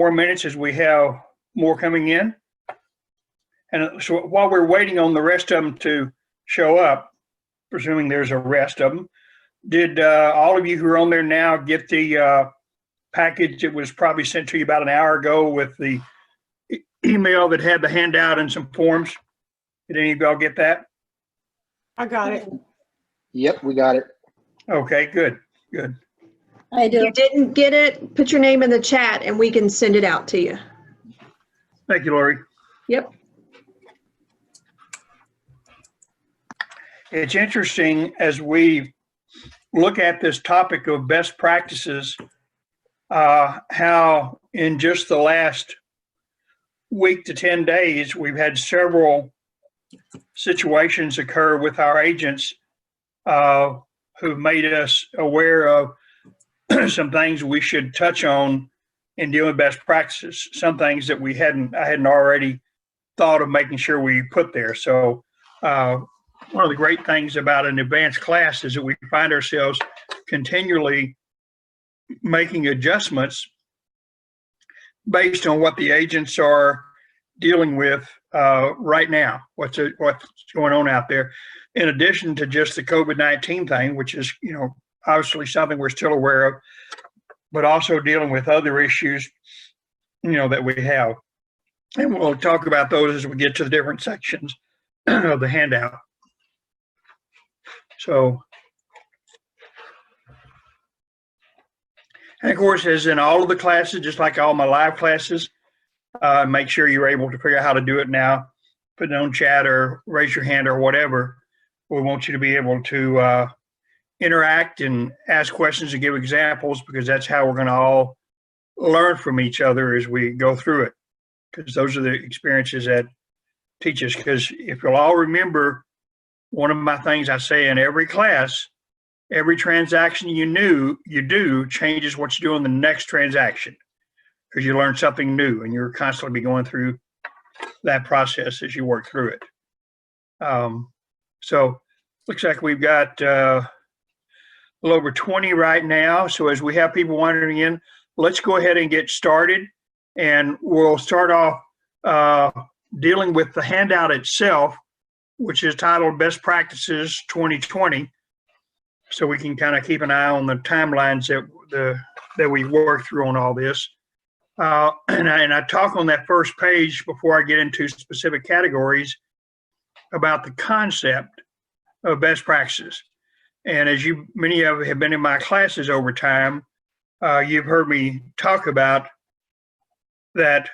more minutes as we have more coming in. And so while we're waiting on the rest of them to show up, presuming there's a rest of them, did all of you who are on there now get the package that was probably sent to you about an hour ago with the email that had the handout and some forms? Did any of y'all get that? I got it. Yep, we got it. Okay, good, good. I If you do. didn't get it, put your name in the chat and we can send it out to you. Thank you, Lori. Yep. It's interesting as we look at this topic of best practices, how in just the last week to 10 days, we've had several situations occur with our agents who've made us aware of some things we should touch on in dealing with best practices, some things that I hadn't already thought of making sure we put there. So one of the great things about an advanced class is that we find ourselves continually making adjustments based on what the agents are dealing with right now, what's going on out there, in addition to just the COVID-19 thing, which is, obviously something we're still aware of, but also dealing with other issues, that we have. And we'll talk about those as we get to the different sections of the handout. So, and of course, as in all of the classes, just like all my live classes, make sure you're able to figure out how to do it now. Put it on chat or raise your hand or whatever. We want you to be able to interact and ask questions and give examples, because that's how we're going to all learn from each other as we go through it, because those are the experiences that teach us. Because if you'll all remember, one of my things I say in every class, every transaction you do changes what you do in the next transaction, because you learn something new and you're constantly going through that process as you work through it. So looks like we've got a little over 20 right now. So as we have people wandering in, let's go ahead and get started. And we'll start off dealing with the handout itself, which is titled Best Practices 2020. So we can kind of keep an eye on the timelines that we work through on all this. And I talk on that first page before I get into specific categories about the concept of best practices. And as many of you have been in my classes over time, you've heard me talk about that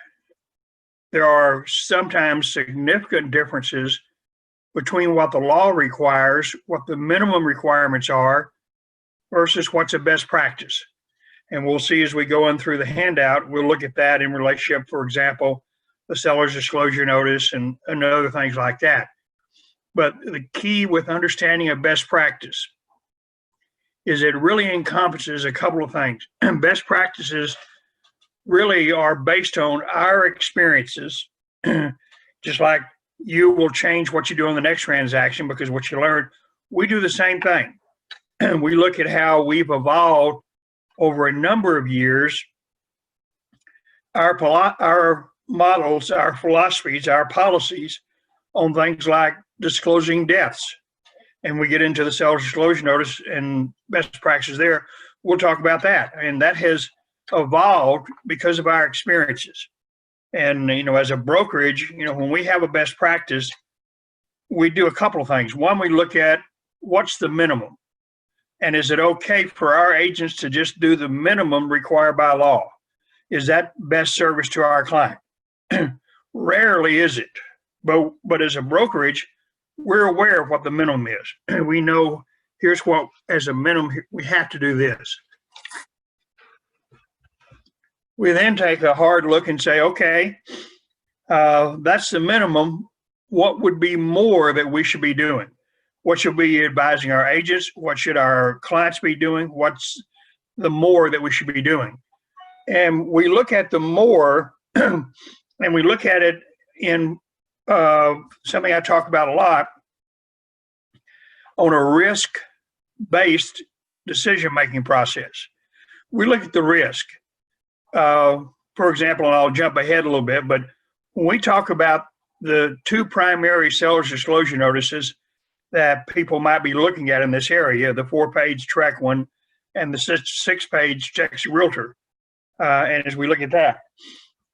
there are sometimes significant differences between what the law requires, what the minimum requirements are, versus what's a best practice. And we'll see as we go in through the handout, we'll look at that in relationship, for example, the seller's disclosure notice and other things like that. But the key with understanding a best practice is it really encompasses a couple of things. Best practices really are based on our experiences, just like you will change what you do in the next transaction because what you learn. We do the same thing. And we look at how we've evolved over a number of years, our models, our philosophies, our policies on things like disclosing deaths. And we get into the seller's disclosure notice and best practices there. We'll talk about that. And that has evolved because of our experiences. And, as a brokerage, when we have a best practice, we do a couple of things. One, we look at what's the minimum. And is it okay for our agents to just do the minimum required by law? Is that best service to our client? Rarely is it. But as a brokerage, we're aware of what the minimum is. We know here's what, as a minimum, we have to do this. We then take a hard look and say, okay, that's the minimum. What would be more that we should be doing? What should we be advising our agents? What should our clients be doing? What's the more that we should be doing? And we look at the more, and we look at it in something I talk about a lot, on a risk-based decision-making process. We look at the risk. for example, and I'll jump ahead a little bit, but when we talk about the two primary seller's disclosure notices that people might be looking at in this area, the 4-page track one and the 6-page Texas Realtor. And as we look at that,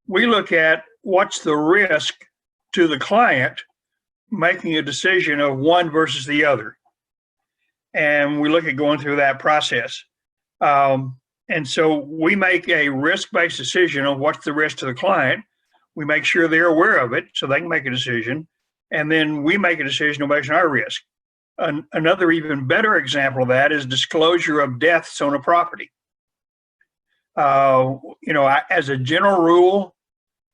we look at what's the risk to the client making a decision of one versus the other. And we look at going through that process. And so we make a risk-based decision on what's the risk to the client. We make sure they're aware of it so they can make a decision. And then we make a decision based on our risk. Another even better example of that is disclosure of deaths on a property. As a general rule,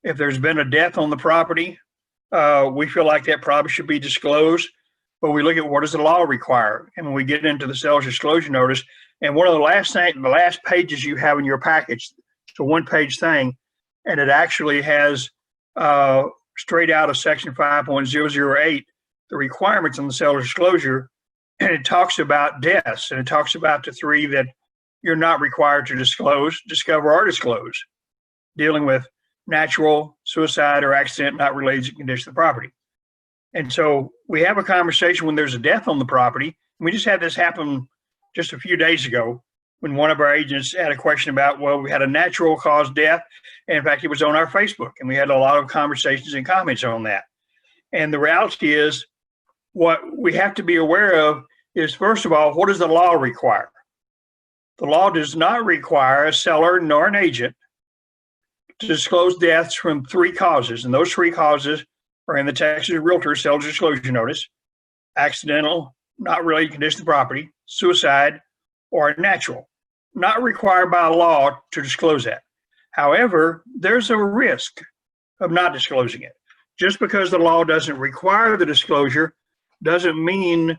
if there's been a death on the property, we feel like that probably should be disclosed. But we look at what does the law require, and when we get into the seller's disclosure notice, and one of the last pages you have in your package, it's a 1-page thing, and it actually has straight out of Section 5.008 the requirements on the seller's disclosure, and it talks about deaths, and it talks about the 3 that you're not required to disclose, discover, or disclose, dealing with natural, suicide, or accident not related to the condition of the property. And so we have a conversation when there's a death on the property. We just had this happen just a few days ago when one of our agents had a question about, well, we had a natural cause death. And in fact, it was on our Facebook, and we had a lot of conversations and comments on that. And the reality is, what we have to be aware of is, first of all, what does the law require? The law does not require a seller nor an agent to disclose deaths from 3 causes. And those 3 causes are in the Texas Realtor Seller's Disclosure Notice: accidental, not related condition of the property, suicide, or natural. Not required by law to disclose that. However, there's a risk of not disclosing it. Just because the law doesn't require the disclosure doesn't mean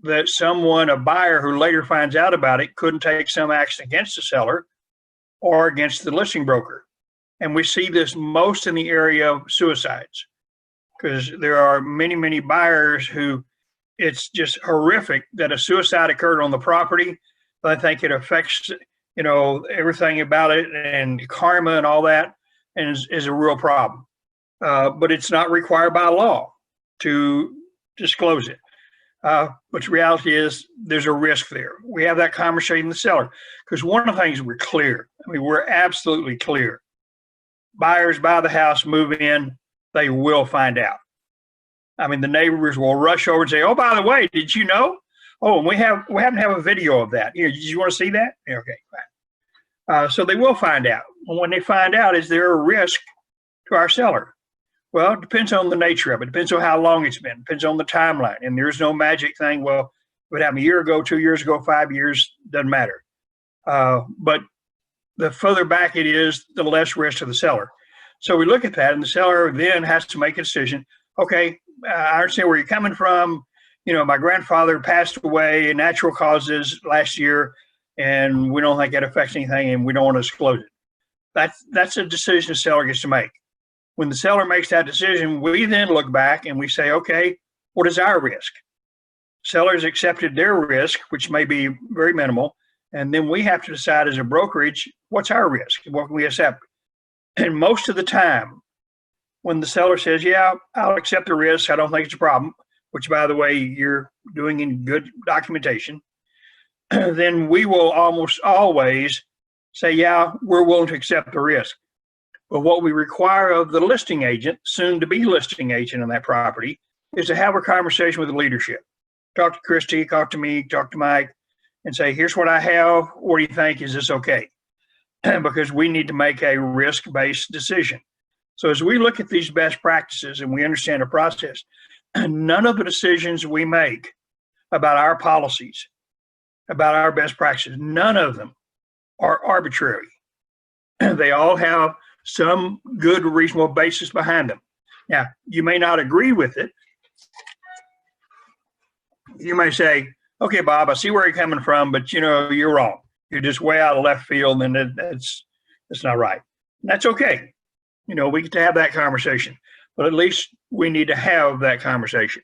that someone, a buyer who later finds out about it, couldn't take some action against the seller or against the listing broker. And we see this most in the area of suicides, because there are many, many buyers who it's just horrific that a suicide occurred on the property. I think it affects, everything about it, and karma and all that, and is a real problem. But it's not required by law to disclose it. But the reality is there's a risk there. We have that conversation with the seller, because one of the things we're clear. We're absolutely clear. Buyers buy the house, move in, they will find out. The neighbors will rush over and say, "Oh, by the way, did you know? Oh, and we happen to have a video of that. Here, did you want to see that?" Okay, fine. So they will find out. And when they find out, is there a risk to our seller? Well, it depends on the nature of it. It depends on how long it's been. It depends on the timeline. And there's no magic thing. Well, it happened a year ago, 2 years ago, 5 years, doesn't matter. But the further back it is, the less risk to the seller. So we look at that, and the seller then has to make a decision. Okay, I understand where you're coming from. My grandfather passed away in natural causes last year, and we don't think that affects anything, and we don't want to disclose it. That's a decision the seller gets to make. When the seller makes that decision, we then look back and we say, okay, what is our risk? Sellers accepted their risk, which may be very minimal, and then we have to decide as a brokerage, what's our risk? What can we accept? And most of the time, when the seller says, yeah, I'll accept the risk, I don't think it's a problem, which, by the way, you're doing in good documentation, then we will almost always say, yeah, we're willing to accept the risk. But what we require of the listing agent, soon to be listing agent on that property, is to have a conversation with the leadership. Talk to Christy, talk to me, talk to Mike, and say, here's what I have. What do you think? Is this okay? Because we need to make a risk-based decision. So as we look at these best practices and we understand the process, none of the decisions we make about our policies, about our best practices, none of them are arbitrary. They all have some good, reasonable basis behind them. Now, you may not agree with it. You may say, okay, Bob, I see where you're coming from, but you're wrong. You're just way out of left field, and that's not right. And that's okay. We get to have that conversation, but at least we need to have that conversation.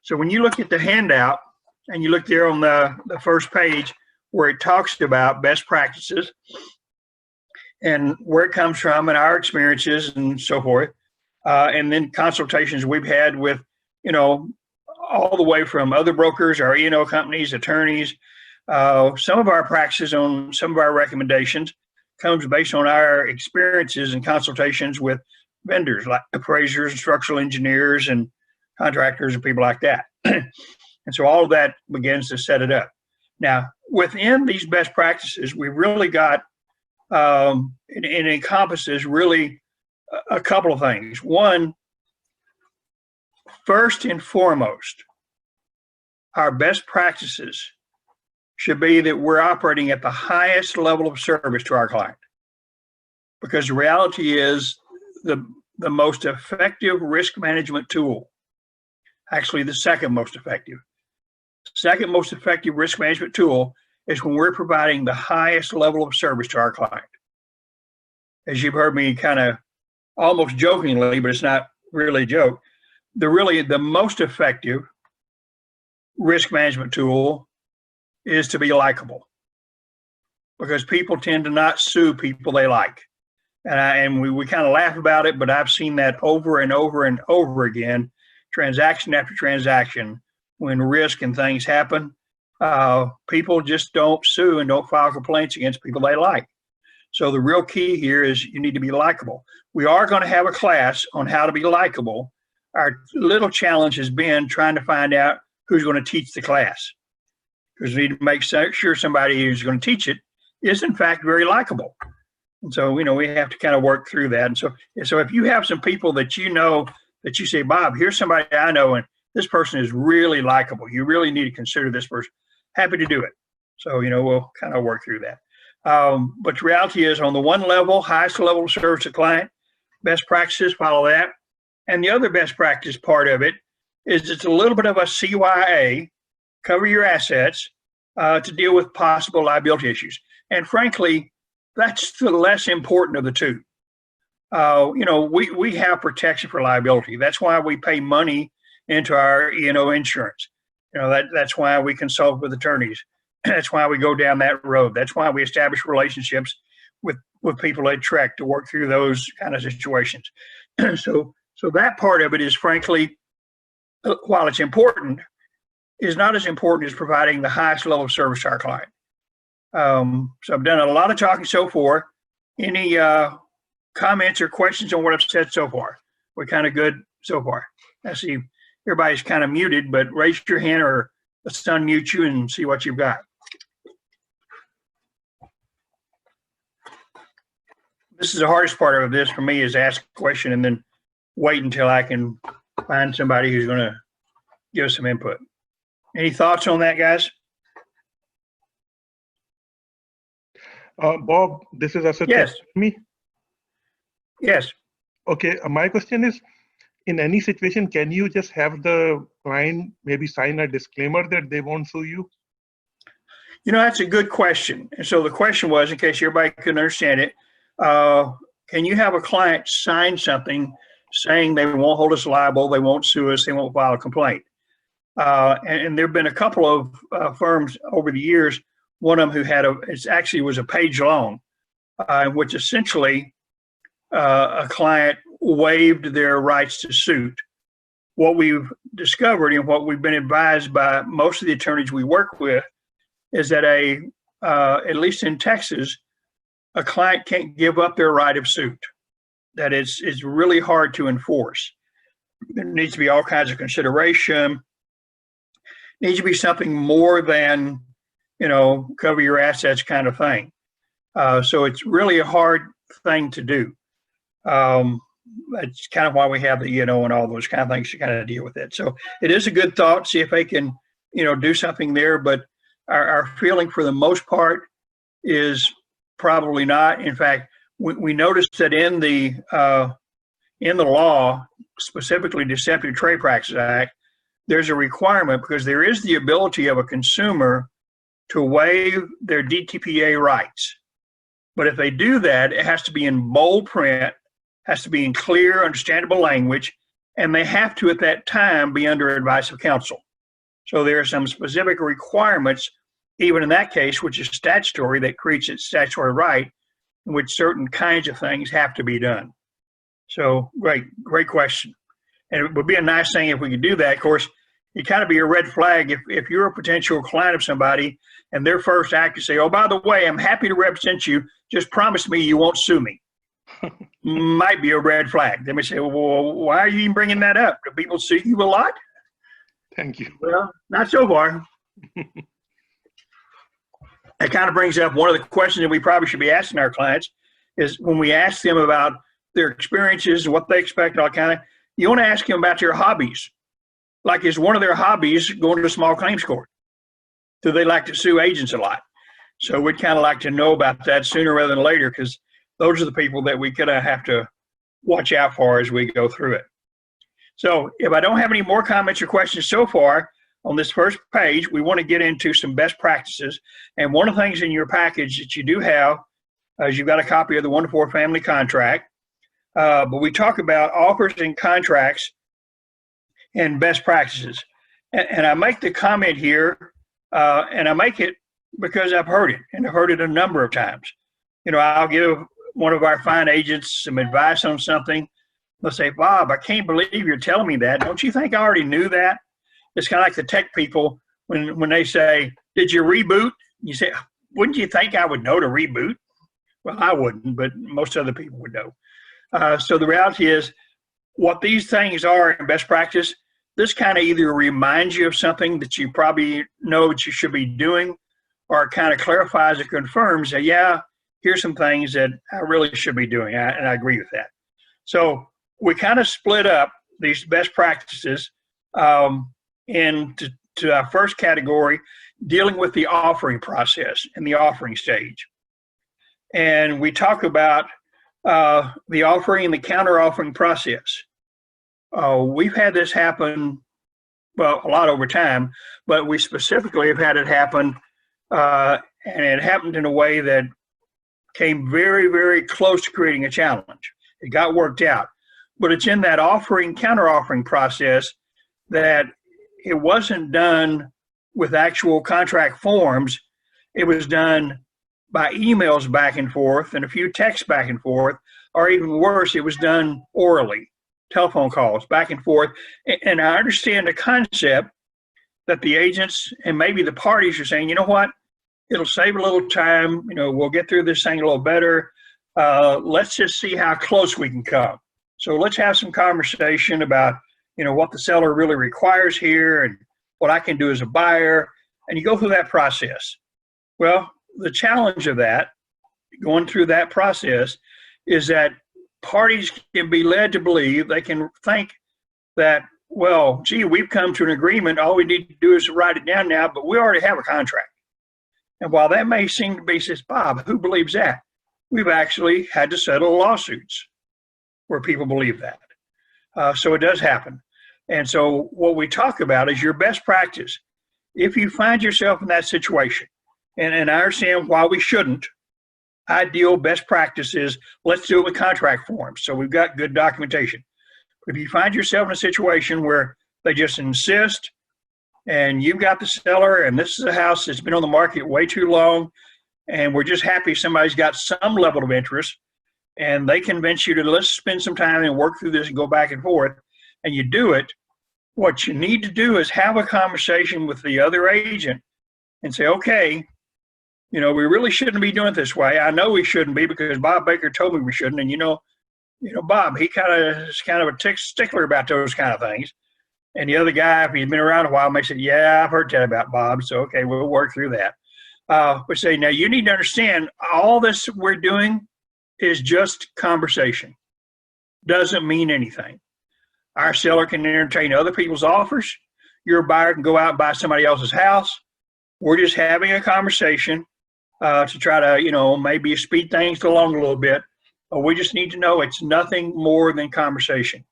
So when you look at the handout and you look there on the first page where it talks about best practices, and where it comes from and our experiences and so forth. And then consultations we've had with, all the way from other brokers, our E&O companies, attorneys. Some of our practices on some of our recommendations comes based on our experiences and consultations with vendors like appraisers and structural engineers and contractors and people like that. And so all of that begins to set it up. Now, within these best practices, we've really got, it encompasses really a couple of things. One, first and foremost, our best practices should be that we're operating at the highest level of service to our client. Because the reality is the most effective risk management tool, actually the second most effective risk management tool is when we're providing the highest level of service to our client. As you've heard me kind of almost jokingly, but it's not really a joke, the most effective risk management tool is to be likable, because people tend to not sue people they like. And we kind of laugh about it, but I've seen that over and over and over again, transaction after transaction. When risk and things happen, people just don't sue and don't file complaints against people they like. So the real key here is you need to be likable. We are going to have a class on how to be likable. Our little challenge has been trying to find out who's going to teach the class, because we need to make sure somebody who's going to teach it is in fact very likable. And so, we have to kind of work through that. And so if you have some people that that you say, Bob, here's somebody I know, and this person is really likable, you really need to consider this person, happy to do it. So, we'll kind of work through that. But the reality is, on the one level, highest level of service to client, best practices, follow that. And the other best practice part of it is it's a little bit of a CYA, cover your assets, to deal with possible liability issues. And frankly, that's the less important of the two. We have protection for liability. That's why we pay money into our E&O insurance. That's why we consult with attorneys. That's why we go down that road. That's why we establish relationships with people at Trek to work through those kind of situations. So that part of it is, frankly, while it's important, is not as important as providing the highest level of service to our client. So I've done a lot of talking so far. Any comments or questions on what I've said so far? We're kind of good so far. I see everybody's kind of muted, but raise your hand or let's unmute you and see what you've got. This is the hardest part of this for me, is ask a question and then wait until I can find somebody who's going to give us some input. Any thoughts on that, guys? Bob, this is Asad. Yes. Me? Yes. Okay, my question is, in any situation, can you just have the client maybe sign a disclaimer that they won't sue you? That's a good question. And so the question was, in case everybody couldn't understand it, can you have a client sign something saying they won't hold us liable, they won't sue us, they won't file a complaint? And there have been a couple of firms over the years, one of them who had it actually was a page long, which essentially a client waived their rights to suit. What we've discovered and what we've been advised by most of the attorneys we work with is that at least in Texas, a client can't give up their right of suit. That it's really hard to enforce. There needs to be all kinds of consideration. Needs to be something more than, cover your assets kind of thing. So it's really a hard thing to do. That's kind of why we have the, and all those kind of things to kind of deal with it. So it is a good thought, see if they can, do something there. But our feeling for the most part is probably not. In fact, we noticed that in the law, specifically Deceptive Trade Practices Act, there's a requirement, because there is the ability of a consumer to waive their DTPA rights. But if they do that, it has to be in bold print, has to be in clear, understandable language, and they have to, at that time, be under advice of counsel. So there are some specific requirements, even in that case, which is statutory, that creates its statutory right, in which certain kinds of things have to be done. So great question. And it would be a nice thing if we could do that. Of course, it kind of be a red flag if you're a potential client of somebody and their first act is say, oh, by the way, I'm happy to represent you. Just promise me you won't sue me. Might be a red flag. They may say, well, why are you even bringing that up? Do people sue you a lot? Thank you. Well, not so far. That kind of brings up one of the questions that we probably should be asking our clients is when we ask them about their experiences, what they expect, all kind of, you want to ask them about their hobbies. Like, is one of their hobbies going to a small claims court? Do they like to sue agents a lot? So we'd kind of like to know about that sooner rather than later, because those are the people that we kind of have to watch out for as we go through it. So if I don't have any more comments or questions so far on this first page, we want to get into some best practices. And one of the things in your package that you do have is you've got a copy of the 1-to-4 family contract. But we talk about offers and contracts and best practices. And I make the comment here, and I make it because I've heard it, and I've heard it a number of times. You know, I'll give one of our fine agents some advice on something. They'll say, Bob, I can't believe you're telling me that. Don't you think I already knew that? It's kind of like the tech people when they say, did you reboot? You say, wouldn't you think I would know to reboot? Well, I wouldn't, but most other people would know. So the reality is what these things are in best practice, this kind of either reminds you of something that you probably know that you should be doing, or it kind of clarifies or confirms that, yeah, here's some things that I really should be doing. And I agree with that. So we kind of split up these best practices into our first category, dealing with the offering process and the offering stage. And we talk about the offering and the counter offering process. We've had this happen, well, a lot over time, but we specifically have had it happen, and it happened in a way that came very, very close to creating a challenge. It got worked out. But it's in that offering, counter offering process that it wasn't done with actual contract forms. It was done by emails back and forth and a few texts back and forth, or even worse, it was done orally, telephone calls back and forth. And I understand the concept that the agents and maybe the parties are saying, you know what, it'll save a little time, you know, we'll get through this thing a little better. Let's just see how close we can come. So let's have some conversation about, you know, what the seller really requires here and what I can do as a buyer. And you go through that process. Well, the challenge of that, going through that process, is that parties can be led to believe, they can think that, well, gee, we've come to an agreement. All we need to do is write it down now, but we already have a contract. And while that may seem to be, says, Bob, who believes that? We've actually had to settle lawsuits where people believe that. So it does happen. And so what we talk about is your best practice. If you find yourself in that situation, and I understand why we shouldn't, ideal best practices, let's do it with contract forms. So we've got good documentation. But if you find yourself in a situation where they just insist, and you've got the seller, and this is a house that's been on the market way too long, and we're just happy somebody's got some level of interest, and they convince you to let's spend some time and work through this and go back and forth, and you do it, what you need to do is have a conversation with the other agent and say, okay, you know, we really shouldn't be doing it this way. I know we shouldn't be because Bob Baker told me we shouldn't. And, you know, Bob, he is kind of a stickler about those kind of things. And the other guy, if he's been around a while, may say, yeah, I've heard that about Bob. So, okay, we'll work through that. We say, now you need to understand all this we're doing is just conversation. Doesn't mean anything. Our seller can entertain other people's offers. Your buyer can go out and buy somebody else's house. We're just having a conversation to try to, you know, maybe speed things along a little bit. But we just need to know it's nothing more than conversation.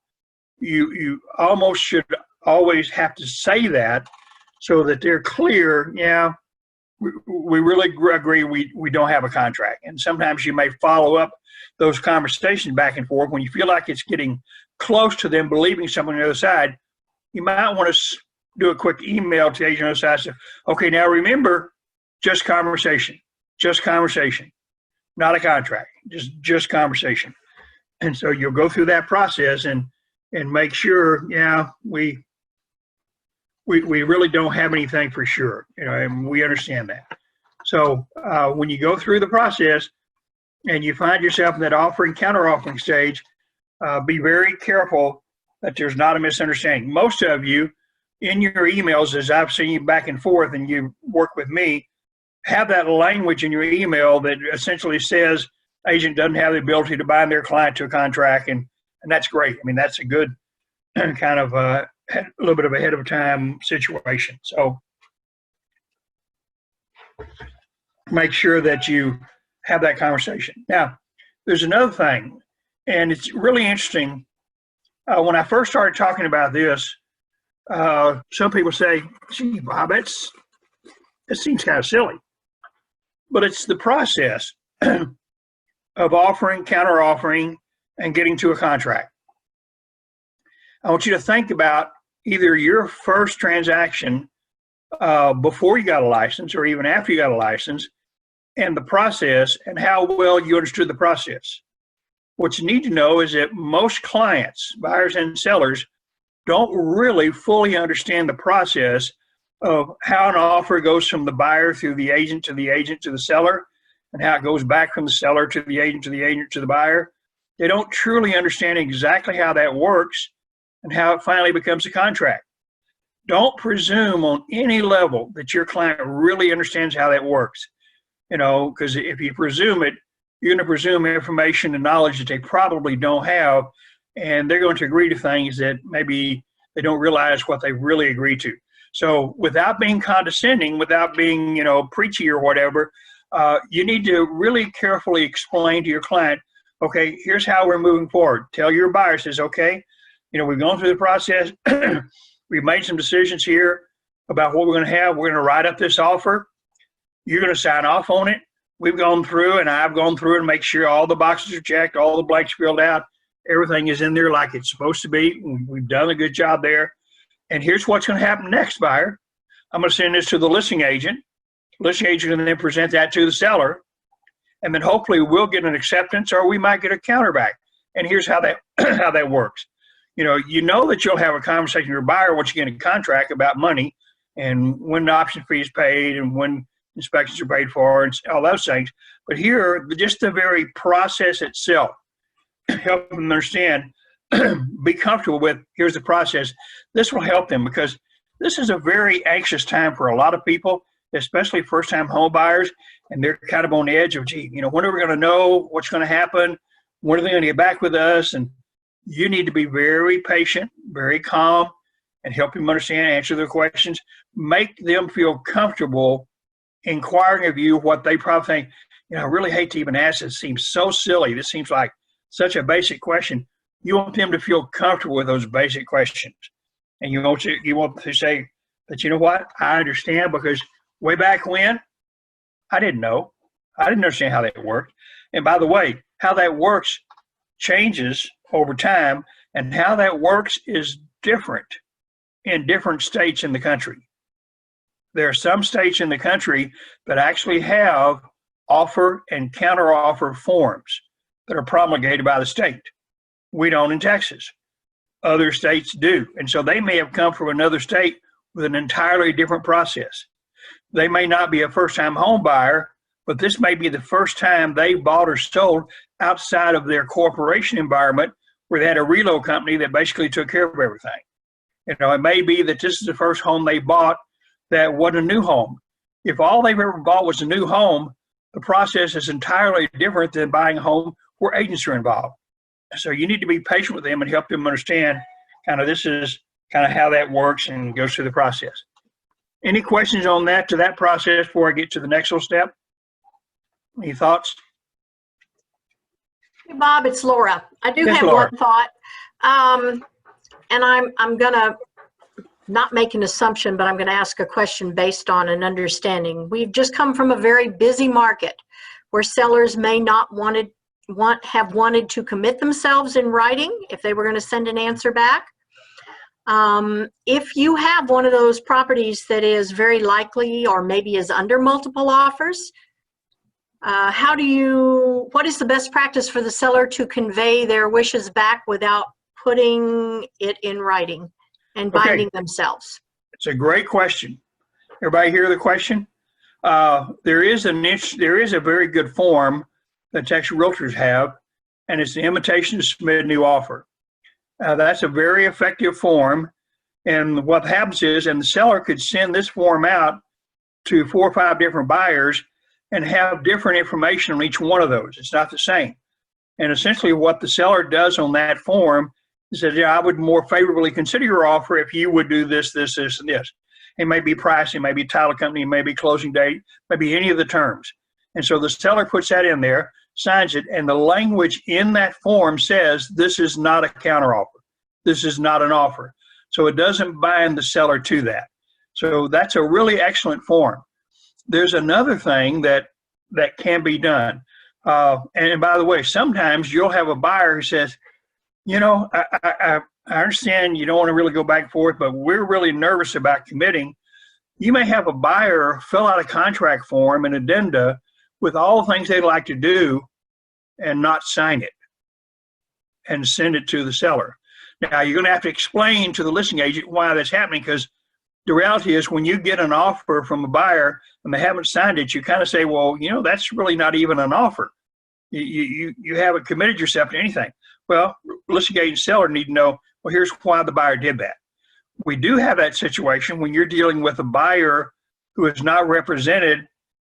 You almost should always have to say that so that they're clear, yeah, we really agree we don't have a contract. And sometimes you may follow up those conversations back and forth when you feel like it's getting close to them believing something on the other side. You might want to do a quick email to the agent on the side. Say, okay, now remember, just conversation, not a contract. just conversation. And so you'll go through that process and make sure, yeah, we really don't have anything for sure, and we understand that. So when you go through the process and you find yourself in that offering, counter offering stage, be very careful that there's not a misunderstanding. Most of you in your emails, as I've seen you back and forth and you work with me, have that language in your email that essentially says agent doesn't have the ability to bind their client to a contract, and that's great. I mean, that's a good kind of a little bit of ahead of time situation. So make sure that you have that conversation. Now, there's another thing, and it's really interesting. When I first started talking about this, some people say, gee, Bob, it seems kind of silly. But it's the process of offering, counter offering, and getting to a contract. I want you to think about either your first transaction before you got a license or even after you got a license, and the process and how well you understood the process. What you need to know is that most clients, buyers and sellers, don't really fully understand the process of how an offer goes from the buyer through the agent to the seller, and how it goes back from the seller to the agent to the buyer. They don't truly understand exactly how that works and how it finally becomes a contract. Don't presume on any level that your client really understands how that works. Because if you presume it, you're going to presume information and knowledge that they probably don't have, and they're going to agree to things that maybe they don't realize what they really agreed to. So without being condescending, without being, preachy or whatever, you need to really carefully explain to your client, okay, here's how we're moving forward. Tell your buyer, says, okay, we've gone through the process. We've made some decisions here about what we're going to have. We're going to write up this offer. You're going to sign off on it. We've gone through, and I've gone through and make sure all the boxes are checked, all the blanks filled out, everything is in there like it's supposed to be. We've done a good job there. And here's what's going to happen next, buyer. I'm going to send this to the listing agent. Listing agent can then present that to the seller. And then hopefully we'll get an acceptance, or we might get a counterback. And here's how that how that works. You know that you'll have a conversation with your buyer once you get a contract about money and when the option fee is paid and when inspections are paid for and all those things. But here, just the very process itself, help them understand, be comfortable with, here's the process. This will help them because this is a very anxious time for a lot of people, especially first-time home buyers, and they're kind of on the edge of, gee, when are we going to know what's going to happen? When are they going to get back with us? And you need to be very patient, very calm, and help them understand, answer their questions, make them feel comfortable inquiring of you what they probably think, I really hate to even ask this. It seems so silly. This seems like such a basic question. You want them to feel comfortable with those basic questions. And you want to say that, you know what, I understand because way back when, I didn't know. I didn't understand how that worked. And by the way, how that works changes over time, and how that works is different in different states in the country. There are some states in the country that actually have offer and counteroffer forms that are promulgated by the state. We don't in Texas. Other states do. And so they may have come from another state with an entirely different process. They may not be a first-time home buyer, but this may be the first time they bought or sold outside of their corporation environment where they had a reload company that basically took care of everything. It may be that this is the first home they bought that wasn't a new home. If all they've ever bought was a new home, the process is entirely different than buying a home where agents are involved. So you need to be patient with them and help them understand this is how that works and goes through the process. Any questions on that to that process before I get to the next little step? Any thoughts? Hey, Bob, it's Laura. I do Yes, have Laura. one thought. And I'm going to not make an assumption, but I'm going to ask a question based on an understanding. We've just come from a very busy market where sellers may not have wanted to commit themselves in writing if they were going to send an answer back. If you have one of those properties that is very likely or maybe is under multiple offers, What is the best practice for the seller to convey their wishes back without putting it in writing and Okay. binding themselves? It's a great question. Everybody hear the question? There is a very good form that Texas Realtors have, and it's the invitation to submit a new offer. That's a very effective form. And what happens is, and the seller could send this form out to 4 or 5 different buyers and have different information on each one of those. It's not the same. And essentially what the seller does on that form is that, yeah, I would more favorably consider your offer if you would do this, this, this, and this. It may be price, it may be title company, it may be closing date, maybe any of the terms. And so the seller puts that in there, signs it, and the language in that form says this is not a counteroffer. This is not an offer. So it doesn't bind the seller to that. So that's a really excellent form. There's another thing that can be done. And by the way, sometimes you'll have a buyer who says, you know, I understand you don't want to really go back and forth, but we're really nervous about committing. You may have a buyer fill out a contract form and addenda with all the things they'd like to do and not sign it and send it to the seller. Now, you're going to have to explain to the listing agent why that's happening, because the reality is when you get an offer from a buyer and they haven't signed it, you kind of say, well, you know, that's really not even an offer. You haven't committed yourself to anything. Well, listing agent and seller need to know, well, here's why the buyer did that. We do have that situation when you're dealing with a buyer who is not represented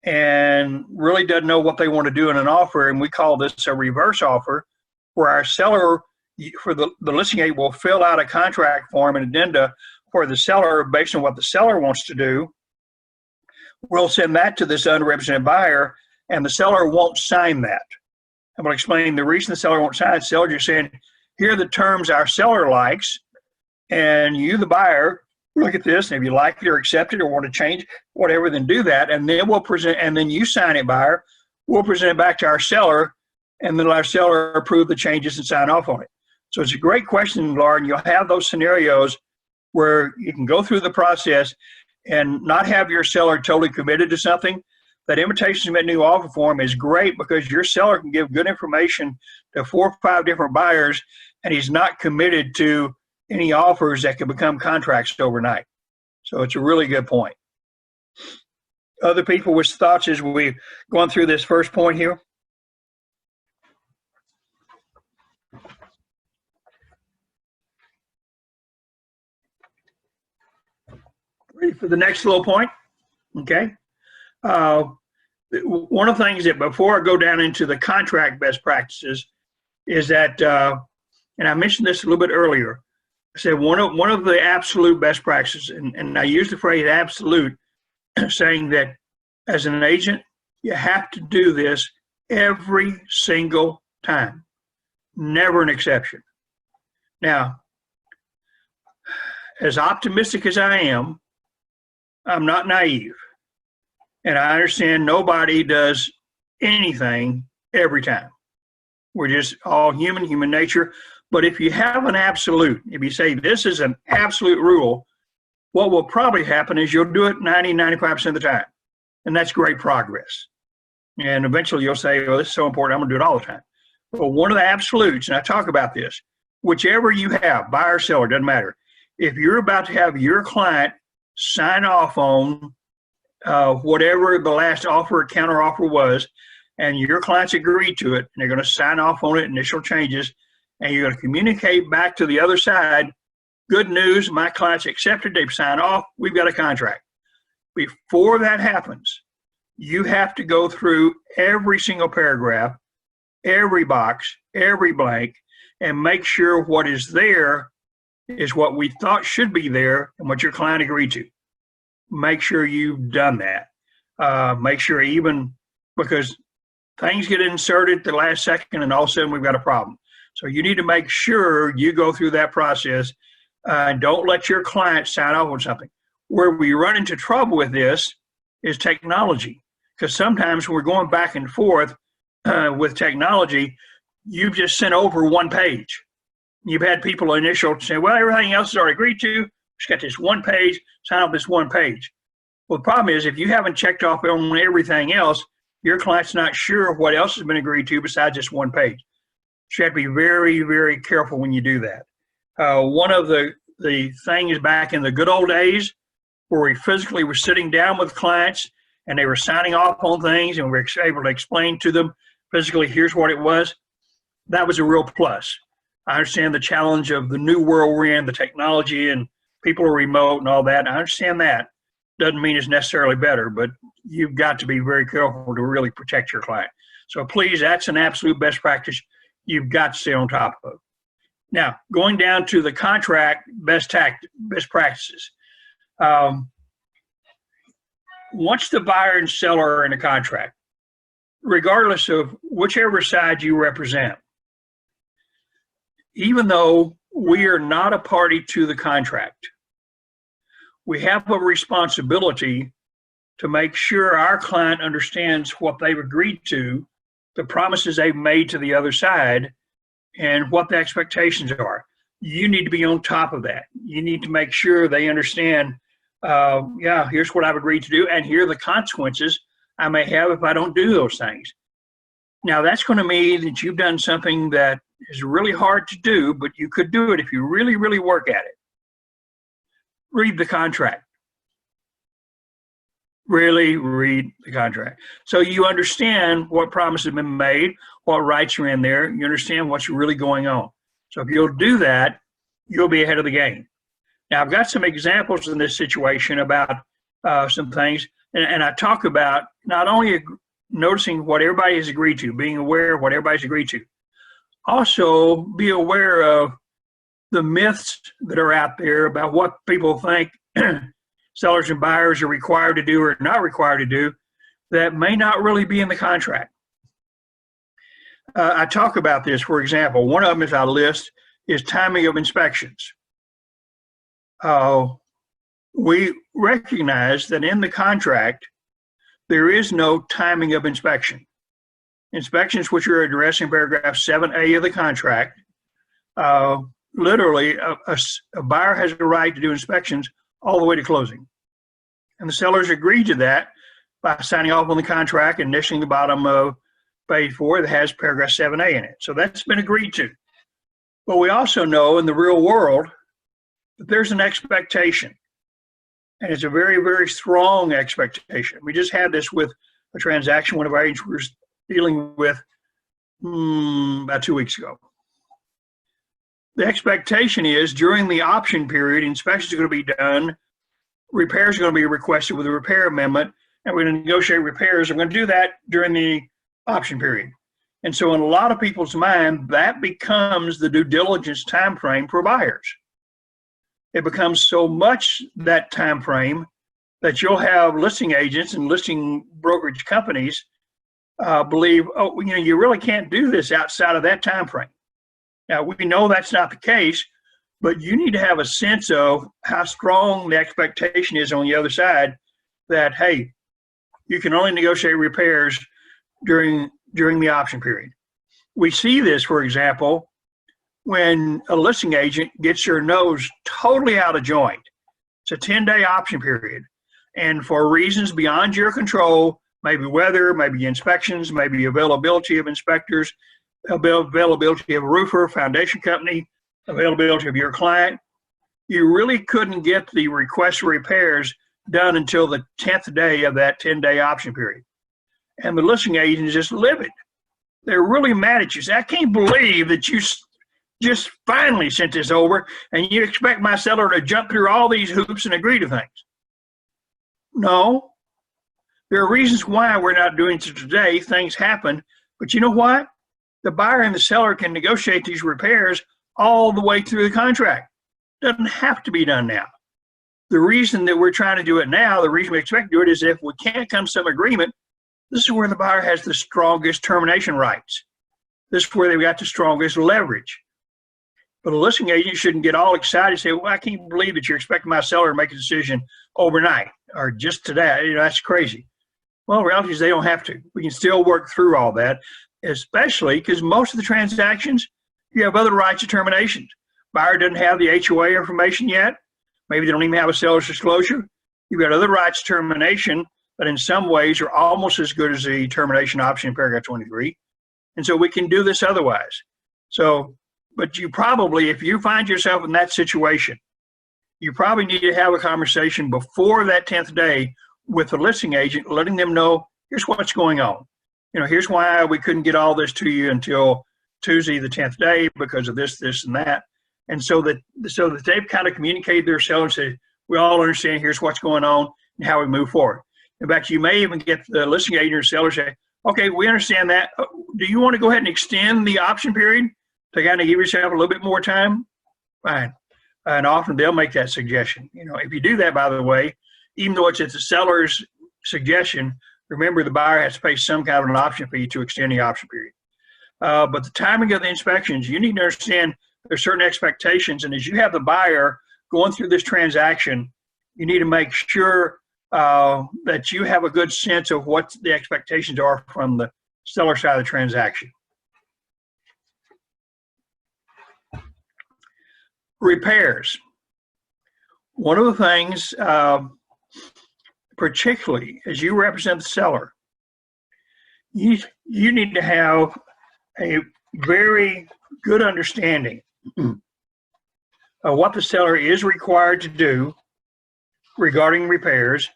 and really doesn't know what they want to do in an offer, and we call this a reverse offer, where our seller, for the listing agent, will fill out a contract form and addenda for the seller based on what the seller wants to do. We'll send that to this unrepresented buyer, and the seller won't sign that. I'm going to explain the reason the seller won't sign it. The seller just saying, here are the terms our seller likes, and you, the buyer, look at this, and if you like it or accept it or want to change whatever, then do that, and then we'll present, and then you sign it, buyer. We'll present it back to our seller, and then our seller approve the changes and sign off on it. So it's a great question, Lauren. You'll have those scenarios where you can go through the process and not have your seller totally committed to something. That invitation to submit new offer form is great because your seller can give good information to 4 or 5 different buyers, and he's not committed to any offers that can become contracts overnight. So it's a really good point. Other people with thoughts as we've gone through this first point here? Ready for the next little point? Okay. One of the things that, before I go down into the contract best practices, is that, and I mentioned this a little bit earlier, I said one of the absolute best practices, and I use the phrase absolute, saying that as an agent, you have to do this every single time. Never an exception. Now, as optimistic as I am, I'm not naive. And I understand nobody does anything every time. We're just all human nature. But if you have an absolute, if you say this is an absolute rule, what will probably happen is you'll do it 90, 95% of the time. And that's great progress. And eventually you'll say, well, this is so important, I'm going to do it all the time. But one of the absolutes, and I talk about this, whichever you have, buyer or seller, doesn't matter. If you're about to have your client sign off on whatever the last offer or counter offer was, and your clients agreed to it, and they're going to sign off on it, initial changes, and you're going to communicate back to the other side, good news, my clients accepted, they've signed off, we've got a contract. Before that happens, you have to go through every single paragraph, every box, every blank, and make sure what is there is what we thought should be there and what your client agreed to. Make sure you've done that. Make sure, even because things get inserted at the last second and all of a sudden we've got a problem. So you need to make sure you go through that process and don't let your client sign off on something. Where we run into trouble with this is technology, because sometimes when we're going back and forth with technology, you've just sent over one page. You've had people initial say, well, everything else is already agreed to. Just got this one page, sign off this one page. Well, the problem is if you haven't checked off on everything else, your client's not sure what else has been agreed to besides just one page. So you have to be very, very careful when you do that. One of the things back in the good old days where we physically were sitting down with clients and they were signing off on things and we were able to explain to them physically, here's what it was, that was a real plus. I understand the challenge of the new world we're in, the technology, and people are remote and all that. I understand that. Doesn't mean it's necessarily better, but you've got to be very careful to really protect your client. So please, that's an absolute best practice you've got to stay on top of. Now, going down to the contract best practices. Once the buyer and seller are in a contract, regardless of whichever side you represent, even though we are not a party to the contract, we have a responsibility to make sure our client understands what they've agreed to, the promises they've made to the other side, and what the expectations are. You need to be on top of that. You need to make sure they understand, yeah, here's what I've agreed to do, and here are the consequences I may have if I don't do those things. Now, that's going to mean that you've done something that is really hard to do, but you could do it if you really, really work at it. Read the contract. Really read the contract. So you understand what promises have been made, what rights are in there. You understand what's really going on. So if you'll do that, you'll be ahead of the game. Now, I've got some examples in this situation about some things, and I talk about not only noticing what everybody has agreed to, being aware of what everybody's agreed to, also be aware of the myths that are out there about what people think sellers and buyers are required to do or not required to do that may not really be in the contract. I talk about this, for example, one of them is I list is timing of inspections. We recognize that in the contract, there is no timing of inspection. Inspections, which are addressed in paragraph 7A of the contract, literally a buyer has a right to do inspections all the way to closing. And the sellers agreed to that by signing off on the contract and initialing the bottom of page 4 that has paragraph 7A in it. So that's been agreed to. But we also know in the real world that there's an expectation. And it's a very, very strong expectation. We just had this with a transaction one of our agents was dealing with about 2 weeks ago. The expectation is during the option period, inspections are going to be done, repairs are going to be requested with a repair amendment, and we're going to negotiate repairs. We're going to do that during the option period. And so in a lot of people's mind, that becomes the due diligence time frame for buyers. It becomes so much that time frame that you'll have listing agents and listing brokerage companies believe, oh, you know, you really can't do this outside of that time frame. Now, we know that's not the case, but you need to have a sense of how strong the expectation is on the other side that, hey, you can only negotiate repairs during the option period. We see this, for example, when a listing agent gets their nose totally out of joint. It's a 10-day option period. And for reasons beyond your control, maybe weather, maybe inspections, maybe availability of inspectors, availability of a roofer, foundation company, availability of your client, you really couldn't get the request for repairs done until the 10th day of that 10-day option period. And the listing agent is just livid. They're really mad at you. Say, I can't believe that you just finally sent this over and you expect my seller to jump through all these hoops and agree to things. No. There are reasons why we're not doing it today. Things happen. But you know what? The buyer and the seller can negotiate these repairs all the way through the contract. Doesn't have to be done now. The reason that we're trying to do it now, the reason we expect to do it is if we can't come to some agreement, this is where the buyer has the strongest termination rights. This is where they've got the strongest leverage. But a listing agent shouldn't get all excited and say, well, I can't believe that you're expecting my seller to make a decision overnight or just today. You know, that's crazy. Well, the reality is they don't have to. We can still work through all that, especially because most of the transactions, you have other rights of terminations. Buyer doesn't have the HOA information yet. Maybe they don't even have a seller's disclosure. You've got other rights of termination but in some ways are almost as good as the termination option in paragraph 23. And so we can do this otherwise. So, but you probably, if you find yourself in that situation, you probably need to have a conversation before that 10th day with the listing agent, letting them know, here's what's going on. You know, here's why we couldn't get all this to you until Tuesday, the 10th day, because of this, this, and that. And so that they've kind of communicated their seller and said, we all understand here's what's going on and how we move forward. In fact, you may even get the listing agent or seller say, okay, we understand that. Do you want to go ahead and extend the option period to kind of give yourself a little bit more time? Fine. And often they'll make that suggestion. You know, if you do that, by the way, even though it's at the seller's suggestion, remember the buyer has to pay some kind of an option fee to extend the option period. But the timing of the inspections, you need to understand there's certain expectations. And as you have the buyer going through this transaction, you need to make sure that you have a good sense of what the expectations are from the seller side of the transaction. Repairs. One of the things, particularly as you represent the seller, you need to have a very good understanding of what the seller is required to do regarding repairs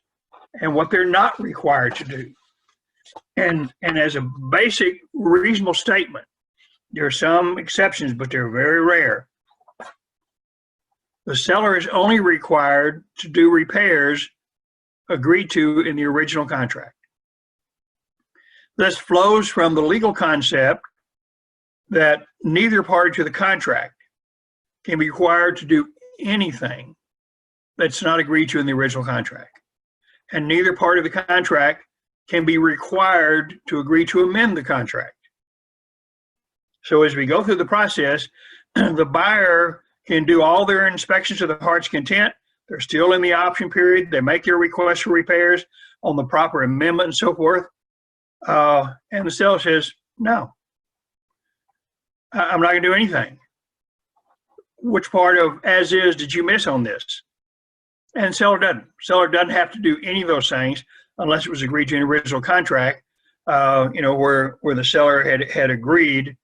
and what they're not required to do. And as a basic reasonable statement, there are some exceptions, but they're very rare. The seller is only required to do repairs agreed to in the original contract. This flows from the legal concept that neither party to the contract can be required to do anything that's not agreed to in the original contract. And neither part of the contract can be required to agree to amend the contract. So as we go through the process, the buyer can do all their inspections to the heart's content. They're still in the option period. They make their request for repairs on the proper amendment and so forth. And the seller says, no, I'm not gonna do anything. Which part of as is did you miss on this? And seller doesn't. Seller doesn't have to do any of those things unless it was agreed to in the original contract, you know, where the seller had agreed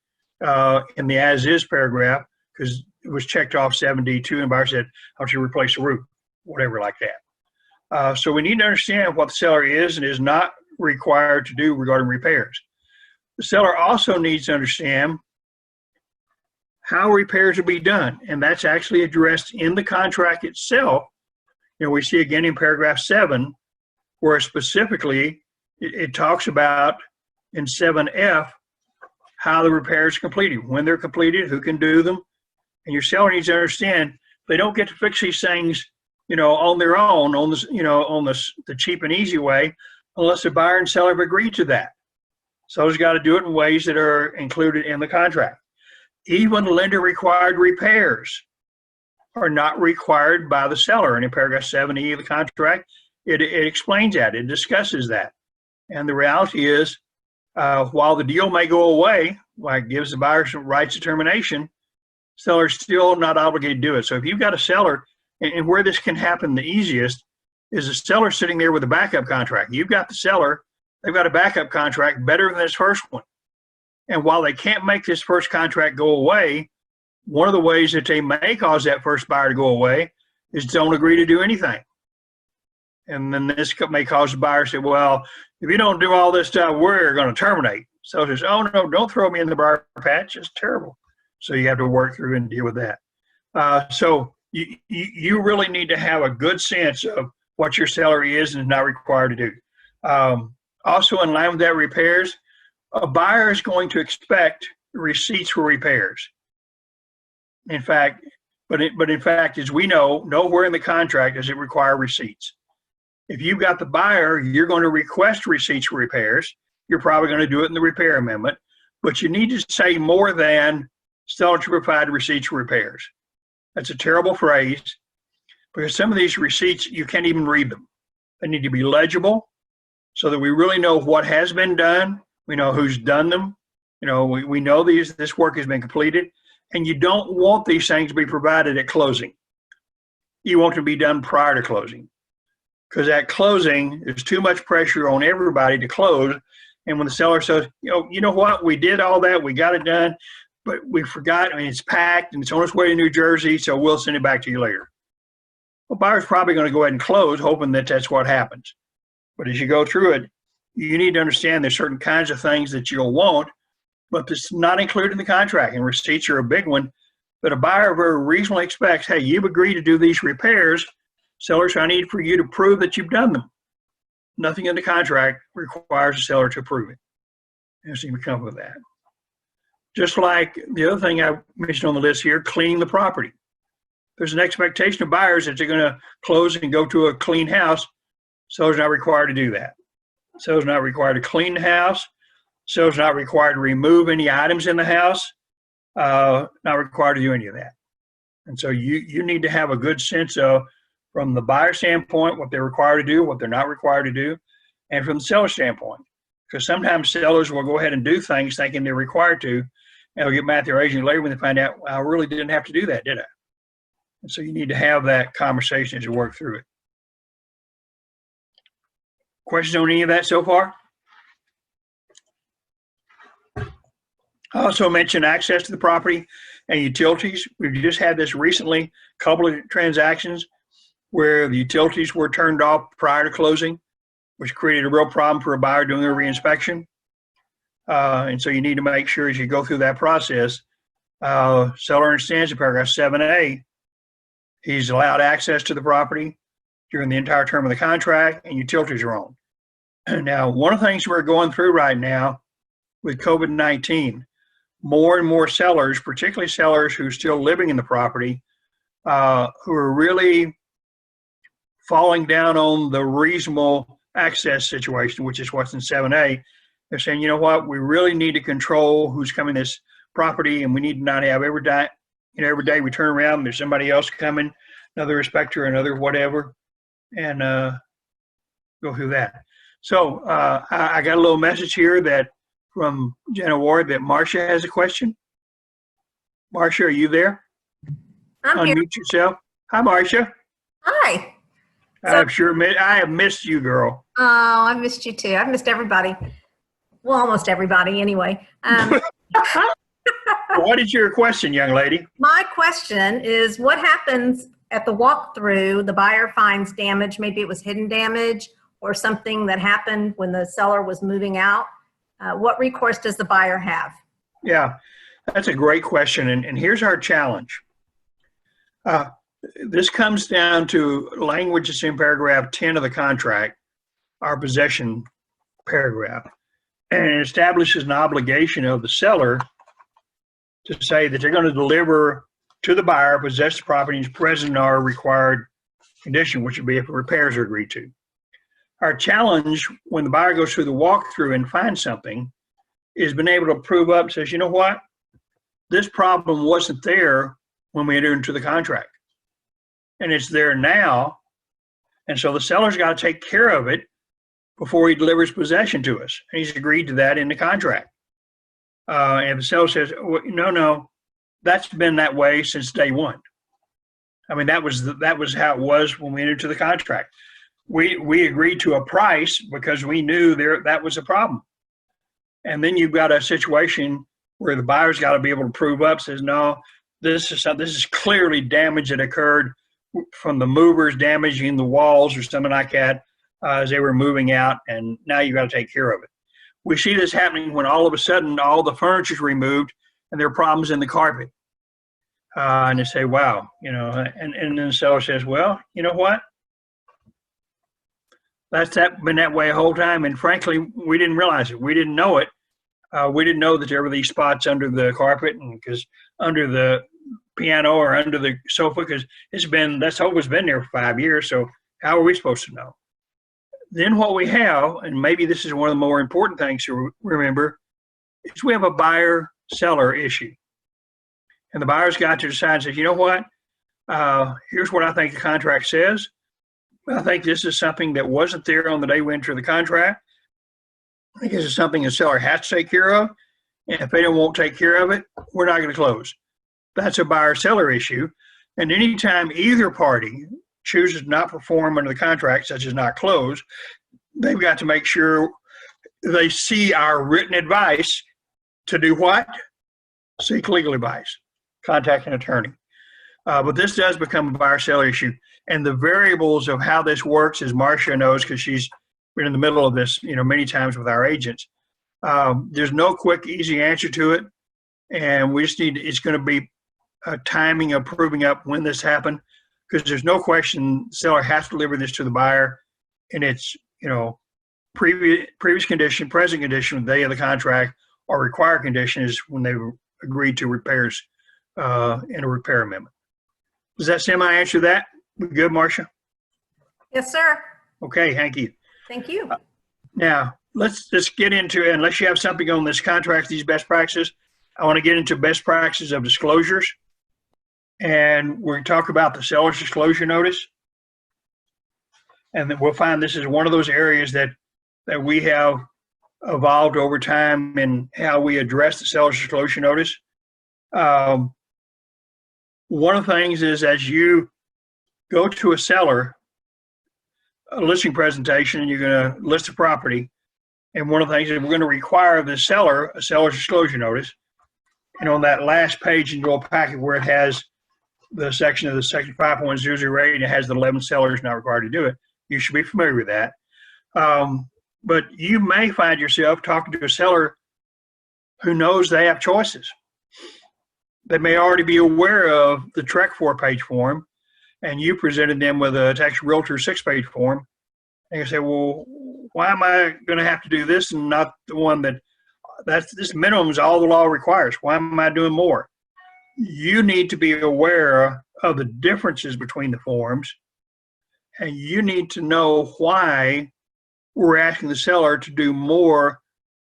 in the as is paragraph, because it was checked off 7D2 and the buyer said, I want you to replace the roof, whatever like that. So we need to understand what the seller is and is not required to do regarding repairs. The seller also needs to understand how repairs will be done, and that's actually addressed in the contract itself. You know, we see again in paragraph 7, where specifically it talks about in 7F how the repairs are completed, when they're completed, who can do them. And your seller needs to understand they don't get to fix these things, you know, on their own, on this, you know, on this the cheap and easy way, unless the buyer and seller have agreed to that. Seller's got to do it in ways that are included in the contract. Even lender required repairs are not required by the seller. And in paragraph 7E of the contract, it explains that, it discusses that. And the reality is, while the deal may go away, like gives the buyer some rights of termination, seller's still not obligated to do it. So if you've got a seller, and where this can happen the easiest is the seller sitting there with a backup contract. You've got the seller, they've got a backup contract better than this first one. And while they can't make this first contract go away, one of the ways that they may cause that first buyer to go away is don't agree to do anything. And then this may cause the buyer to say, well, if you don't do all this stuff, we're going to terminate. So it says, oh no, don't throw me in the briar patch. It's terrible. So you have to work through and deal with that. So you really need to have a good sense of what your seller is and is not required to do. Also in line with that repairs, a buyer is going to expect receipts for repairs. In fact, but in fact, as we know, nowhere in the contract does it require receipts. If you've got the buyer, you're going to request receipts for repairs. You're probably going to do it in the repair amendment, but you need to say more than seller to provide receipts for repairs. That's a terrible phrase because some of these receipts, you can't even read them. They need to be legible so that we really know what has been done. We know who's done them. You know, we know this work has been completed, and you don't want these things to be provided at closing. You want to be done prior to closing, because at closing, there's too much pressure on everybody to close. And when the seller says, you know what, we did all that, we got it done, but we forgot, I mean, it's packed and it's on its way to New Jersey, so we'll send it back to you later. Well, buyer's probably going to go ahead and close, hoping that that's what happens. But as you go through it, you need to understand there's certain kinds of things that you'll want, but it's not included in the contract. And receipts are a big one. But a buyer very reasonably expects, hey, you've agreed to do these repairs. Sellers, I need for you to prove that you've done them. Nothing in the contract requires the seller to prove it. And so you come up with that. Just like the other thing I mentioned on the list here, cleaning the property. There's an expectation of buyers that they're going to close and go to a clean house. Seller's not required to do that. Seller's not required to clean the house. Seller's not required to remove any items in the house. Not required to do any of that. And so you need to have a good sense of, from the buyer standpoint, what they're required to do, what they're not required to do, and from the seller standpoint. Because sometimes sellers will go ahead and do things thinking they're required to, and they'll get mad at their agent later when they find out, well, I really didn't have to do that, did I? And so you need to have that conversation as you work through it. Questions on any of that so far? I also mentioned access to the property and utilities. We've just had this recently, a couple of transactions where the utilities were turned off prior to closing, which created a real problem for a buyer doing a reinspection. And so you need to make sure as you go through that process, seller understands in paragraph 7A, he's allowed access to the property during the entire term of the contract, and utilities are on. Now, one of the things we're going through right now with COVID-19, more and more sellers, particularly sellers who are still living in the property, who are really falling down on the reasonable access situation, which is what's in 7A. They're saying, you know what, we really need to control who's coming to this property, and we need to not have every day we turn around and there's somebody else coming, another inspector, another whatever, and go through that. So I got a little message here that from Jenna Ward that Marcia has a question. Marcia, are you there? I'm here. Unmute yourself. Hi, Marcia. Hi. I'm sure I have missed you, girl. Oh, I missed you too. I've missed everybody. Well, almost everybody anyway. What is your question, young lady? My question is, what happens at the walkthrough? The buyer finds damage, maybe it was hidden damage or something that happened when the seller was moving out. What recourse does the buyer have? Yeah, that's a great question. And here's our challenge. This comes down to language that's in paragraph 10 of the contract, our possession paragraph, and it establishes an obligation of the seller to say that they're going to deliver to the buyer possessed properties present in our required condition, which would be if repairs are agreed to. Our challenge when the buyer goes through the walkthrough and finds something is being able to prove up and says, you know what, this problem wasn't there when we entered into the contract. And it's there now. And so the seller's got to take care of it before he delivers possession to us. And he's agreed to that in the contract. And if the seller says, well, no, that's been that way since day one. I mean, that was how it was when we entered into the contract. We agreed to a price because we knew that was a problem. And then you've got a situation where the buyer's got to be able to prove up, says, no, this is clearly damage that occurred from the movers damaging the walls or something like that as they were moving out, and now you've got to take care of it. We see this happening when all of a sudden all the furniture is removed and there are problems in the carpet. And they say, wow, and then the seller says, well, you know what? That's been that way the whole time, and frankly, we didn't realize it. We didn't know it. We didn't know that there were these spots under the carpet and because under the piano or under the sofa, because that's always been there for 5 years. So how are we supposed to know? Then what we have, and maybe this is one of the more important things to remember, is we have a buyer-seller issue. And the buyer's got to decide and say, you know what? Here's what I think the contract says. I think this is something that wasn't there on the day we entered the contract. I think this is something the seller has to take care of. And if they won't take care of it, we're not going to close. That's a buyer-seller issue. And anytime either party chooses to not perform under the contract, such as not close, they've got to make sure they see our written advice to do what? Seek legal advice, contact an attorney. But this does become a buyer-seller issue. And the variables of how this works, as Marcia knows, because she's been in the middle of this, many times with our agents. There's no quick, easy answer to it. And we just it's going to be a timing of proving up when this happened, because there's no question the seller has to deliver this to the buyer, and it's, previous condition, present condition, the day of the contract, or required condition is when they agreed to repairs in a repair amendment. Does that semi-answer that? We good, Marcia? Yes, sir. Okay, thank you. Thank you. Now, let's get into, unless you have something on this contract, these best practices, I want to get into best practices of disclosures. And we're going to talk about the seller's disclosure notice. And then we'll find this is one of those areas that we have evolved over time in how we address the seller's disclosure notice. One of the things is, as you go to a seller, a listing presentation, and you're going to list a property, and one of the things is we're going to require the seller a seller's disclosure notice. And on that last page in your packet where it has the section of the section 5.008 and it has the 11 sellers not required to do it, you should be familiar with that. But you may find yourself talking to a seller who knows they have choices. They may already be aware of the TREC 4-page form, and you presented them with a Texas Realtor 6-page form. And you say, well, why am I going to have to do this and not the one this minimum is all the law requires? Why am I doing more? You need to be aware of the differences between the forms, and you need to know why we're asking the seller to do more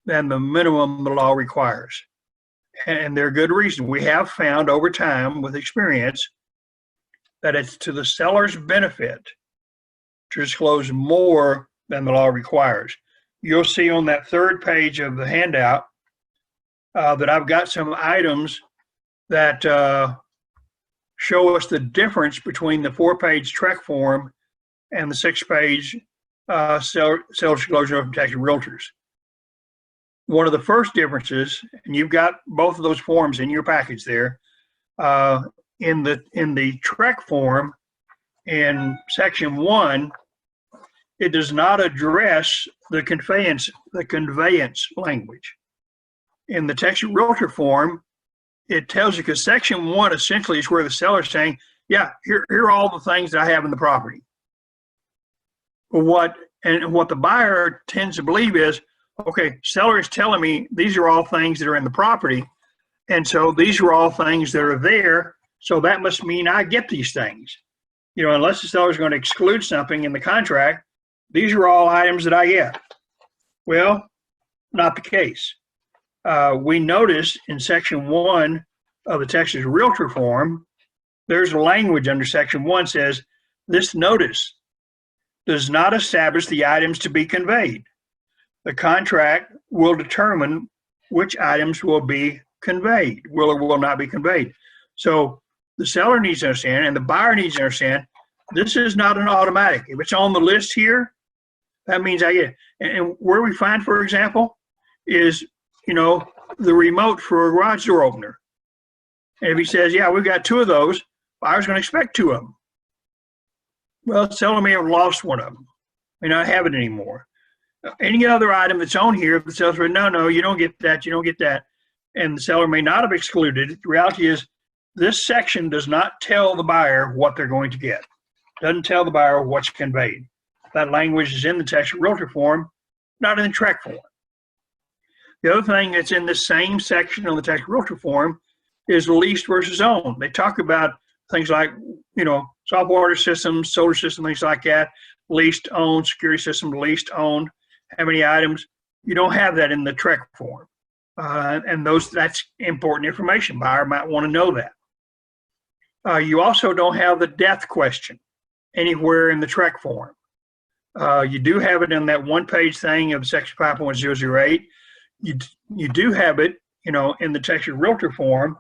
than the minimum the law requires. And there are good reasons. We have found over time with experience that it's to the seller's benefit to disclose more than the law requires. You'll see on that 3rd page of the handout that I've got some items that show us the difference between the 4-page TREC form and the 6-page seller disclosure from Texas Realtors. One of the first differences, and you've got both of those forms in your package there, in the TREC form, in section 1, it does not address the conveyance language. In the Texas Realtor form, it tells you, because section 1 essentially is where the seller's saying, yeah, here are all the things that I have in the property. But what the buyer tends to believe is, okay, seller is telling me these are all things that are in the property, and so these are all things that are there, so that must mean I get these things. Unless the seller is going to exclude something in the contract, these are all items that I get. Well, not the case. We notice in section 1 of the Texas Realtor form, there's language under section 1 says, this notice does not establish the items to be conveyed. The contract will determine which items will be conveyed, will or will not be conveyed. So the seller needs to understand, and the buyer needs to understand, this is not an automatic. If it's on the list here, that means I get it. And where we find, for example, is, the remote for a garage door opener. And if he says, yeah, we've got 2 of those, buyer's going to expect 2 of them. Well, the seller may have lost 1 of them, may not have it anymore. Any other item that's on here, if the seller says, no, you don't get that, you don't get that, and the seller may not have excluded it, the reality is this section does not tell the buyer what they're going to get. It doesn't tell the buyer what's conveyed. That language is in the Texas Realtor form, not in the TREC form. The other thing that's in the same section on the Texas Realtor form is leased versus owned. They talk about things like, soft water systems, solar system, things like that, leased, owned, security system, leased, owned, how many items. You don't have that in the TREC form. And that's important information. Buyer might want to know that. You also don't have the death question anywhere in the TREC form. You do have it in that 1-page thing of section 5.008. You do have it, in the Texas Realtor form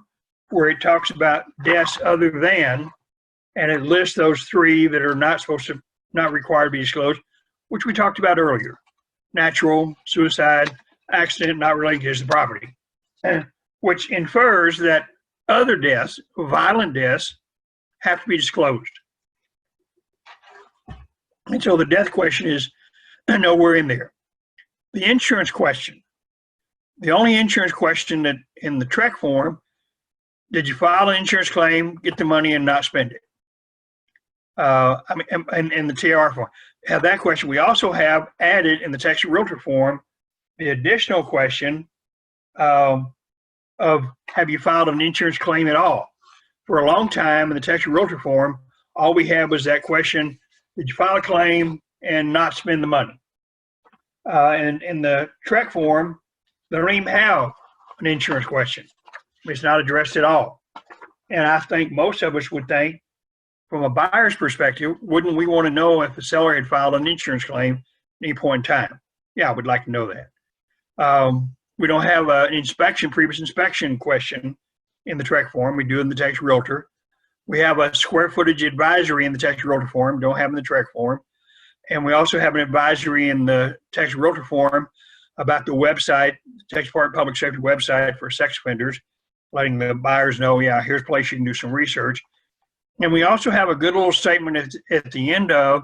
where it talks about deaths other than and it lists those 3 that are not required to be disclosed, which we talked about earlier: natural, suicide, accident not related to the property, which infers that other deaths, violent deaths, have to be disclosed. And so the death question is nowhere in there. The insurance question, the only insurance question that in the TREC form, did you file an insurance claim, get the money, and not spend it? In the TR form, have that question. We also have added in the Texas Realtor form the additional question of have you filed an insurance claim at all? For a long time in the Texas Realtor form, all we had was that question: did you file a claim and not spend the money? And in the TREC form, they don't even have an insurance question. It's not addressed at all. And I think most of us would think, from a buyer's perspective, wouldn't we want to know if the seller had filed an insurance claim at any point in time? Yeah, I would like to know that. We don't have an previous inspection question in the TREC form. We do in the Texas Realtor. We have a square footage advisory in the Texas Realtor form, don't have in the TREC form. And we also have an advisory in the Texas Realtor form about the website, the Texas Department of Public Safety website for sex offenders, letting the buyers know, yeah, here's a place you can do some research. And we also have a good little statement at the end of,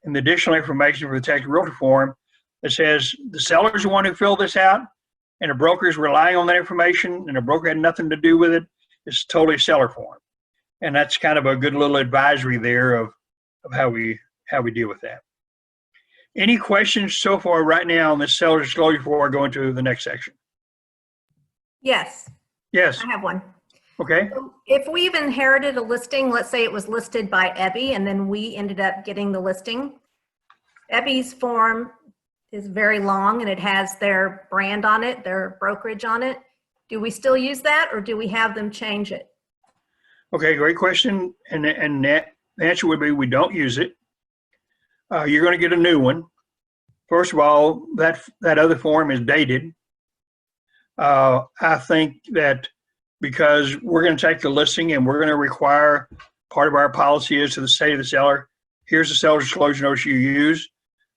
and the additional information for the Texas Realtor form that says the seller's the one who filled this out, and the broker is relying on that information, and the broker had nothing to do with it. It's totally seller form. And that's kind of a good little advisory there of how we deal with that. Any questions so far right now on this seller disclosure before I go into the next section? Yes, Yes. I have one. Okay. If we've inherited a listing, let's say it was listed by Ebby and then we ended up getting the listing. Ebby's form is very long and it has their brand on it, their brokerage on it. Do we still use that, or do we have them change it? Okay, great question. And the answer would be we don't use it. You're going to get a new one. First of all, that other form is dated. I think that because we're going to take the listing and we're going to require, part of our policy is to say to the seller, here's the seller disclosure notice you use.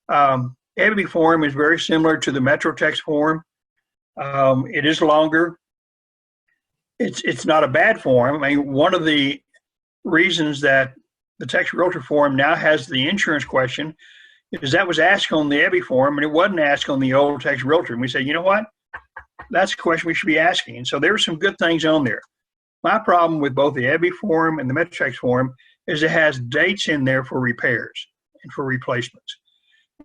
Ebby form is very similar to the MetroTex form. It is longer. It's not a bad form. I mean, one of the reasons that the Texas Realtor form now has the insurance question is that was asked on the Ebby form and it wasn't asked on the old Texas Realtor. And we said, you know what? That's a question we should be asking. And so there were some good things on there. My problem with both the Ebby form and the MetroTex form is it has dates in there for repairs and for replacements.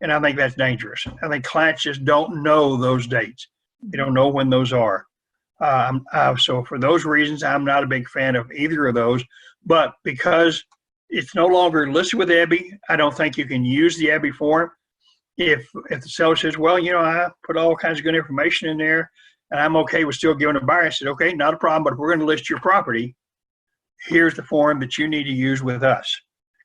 And I think that's dangerous. I think clients just don't know those dates. They don't know when those are. So for those reasons, I'm not a big fan of either of those. But because it's no longer listed with Ebby, I don't think you can use the Ebby form. If the seller says, well, you know, I put all kinds of good information in there and I'm okay with still giving a buyer, I said, okay, not a problem, but if we're going to list your property, here's the form that you need to use with us.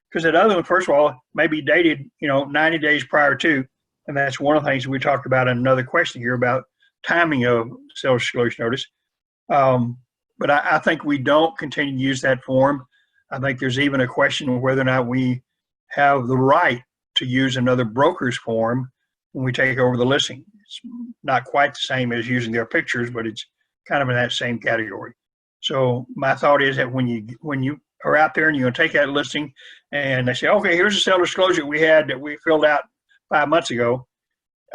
Because that other one, first of all, may be dated, 90 days prior to, and that's one of the things we talked about in another question here about timing of seller disclosure notice. But I think we don't continue to use that form. I think there's even a question of whether or not we have the right to use another broker's form when we take over the listing. It's not quite the same as using their pictures, but it's kind of in that same category. So my thought is that when you are out there and you're going to take that listing and they say, okay, here's the seller disclosure we had that we filled out 5 months ago.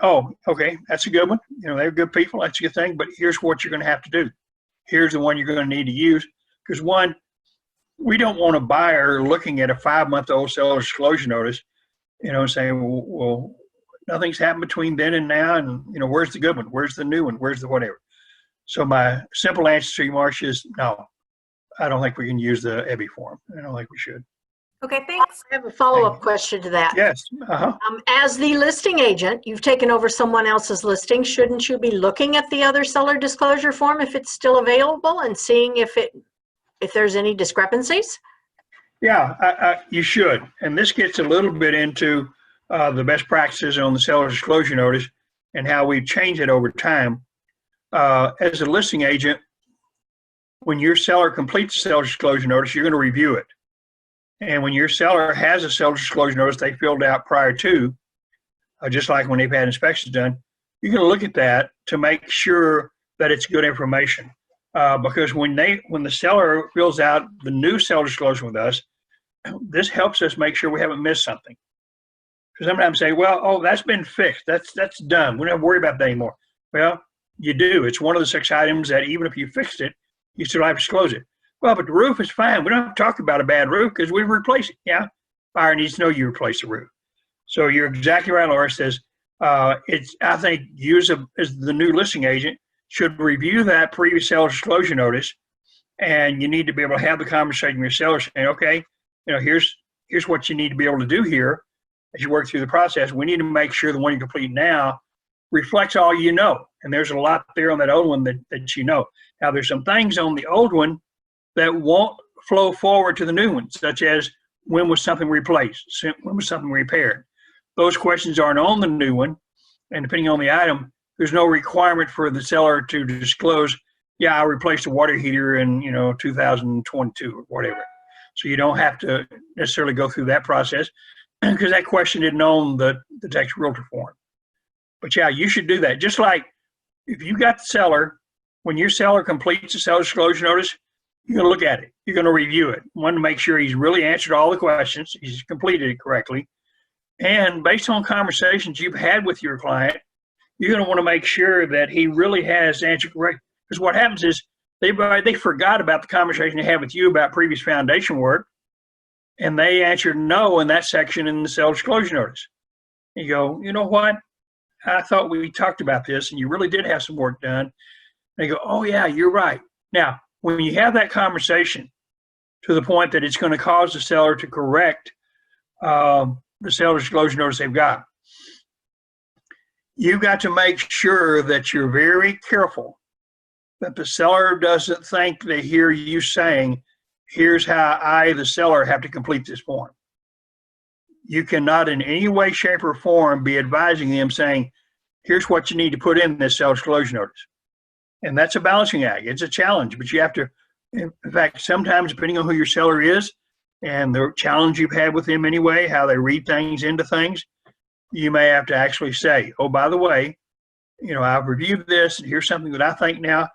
Oh, okay, that's a good one. They're good people. That's a good thing. But here's what you're going to have to do. Here's the one you're going to need to use. Because one, we don't want a buyer looking at a 5-month-old seller disclosure notice, saying, well, nothing's happened between then and now. And, where's the good one? Where's the new one? Where's the whatever? So my simple answer to you, Marcia, is no. I don't think we can use the Ebby form. I don't think we should. Okay, thanks. I have a follow-up question to that. Yes. Uh-huh. As the listing agent, you've taken over someone else's listing. Shouldn't you be looking at the other seller disclosure form if it's still available and seeing if there's any discrepancies? Yeah, you should. And this gets a little bit into the best practices on the seller disclosure notice and how we change it over time. As a listing agent, when your seller completes the seller disclosure notice, you're going to review it. And when your seller has a seller disclosure notice they filled out prior to, just like when they've had inspections done, you're going to look at that to make sure that it's good information. Because when the seller fills out the new seller disclosure with us, this helps us make sure we haven't missed something. Because sometimes say, well, oh, that's been fixed. That's done. We don't have to worry about that anymore. Well, you do. It's one of the 6 items that even if you fixed it, you still have to disclose it. Well, but the roof is fine. We don't have to talk about a bad roof because we replace it. Yeah, buyer needs to know you replaced the roof. So you're exactly right, Laura says. I think you as the new listing agent should review that previous seller disclosure notice, and you need to be able to have the conversation with your seller saying, okay, here's what you need to be able to do here as you work through the process. We need to make sure the one you complete now reflects all you know. And there's a lot there on that old one that you know. Now, there's some things on the old one that won't flow forward to the new one, such as when was something replaced? When was something repaired? Those questions aren't on the new one. And depending on the item, there's no requirement for the seller to disclose, yeah, I replaced a water heater in 2022 or whatever. So you don't have to necessarily go through that process because that question isn't on the Texas Realtor form. But yeah, you should do that. Just like if you got the seller, when your seller completes the seller disclosure notice, you're going to look at it. You're going to review it. Want to make sure he's really answered all the questions, he's completed it correctly. And based on conversations you've had with your client, you're going to want to make sure that he really has answered correctly. Because what happens is they forgot about the conversation they had with you about previous foundation work, and they answered no in that section in the seller disclosure notice. You go, you know what? I thought we talked about this, and you really did have some work done. They go, oh, yeah, you're right. Now, when you have that conversation to the point that it's going to cause the seller to correct the seller disclosure notice they've got, you've got to make sure that you're very careful that the seller doesn't think they hear you saying, here's how I, the seller, have to complete this form. You cannot in any way, shape, or form be advising them saying, here's what you need to put in this seller disclosure notice. And that's a balancing act. It's a challenge, but you have to, in fact, sometimes depending on who your seller is and the challenge you've had with them anyway, how they read things into things, you may have to actually say, oh, by the way, I've reviewed this and here's something that I think now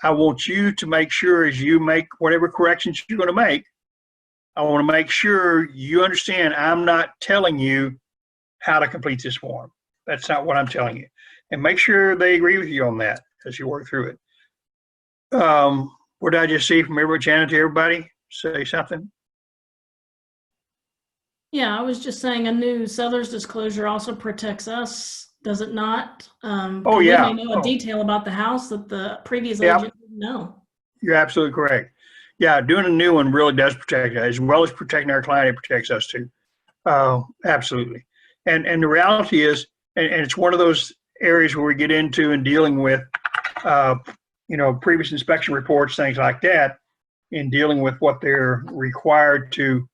I want you to make sure as you make whatever corrections you're going to make, I want to make sure you understand I'm not telling you how to complete this form. That's not what I'm telling you. And make sure they agree with you on that as you work through it. What did I just see from everybody, Janet, to everybody? Say something? Yeah, I was just saying a new seller's disclosure also protects us, does it not? Oh, yeah. We may know a detail about the house that the previous Yep. agent didn't know. You're absolutely correct. Yeah, doing a new one really does protect us. As well as protecting our client, it protects us too. Absolutely. And the reality is, and it's one of those areas where we get into and dealing with, previous inspection reports, things like that, in dealing with what they're required to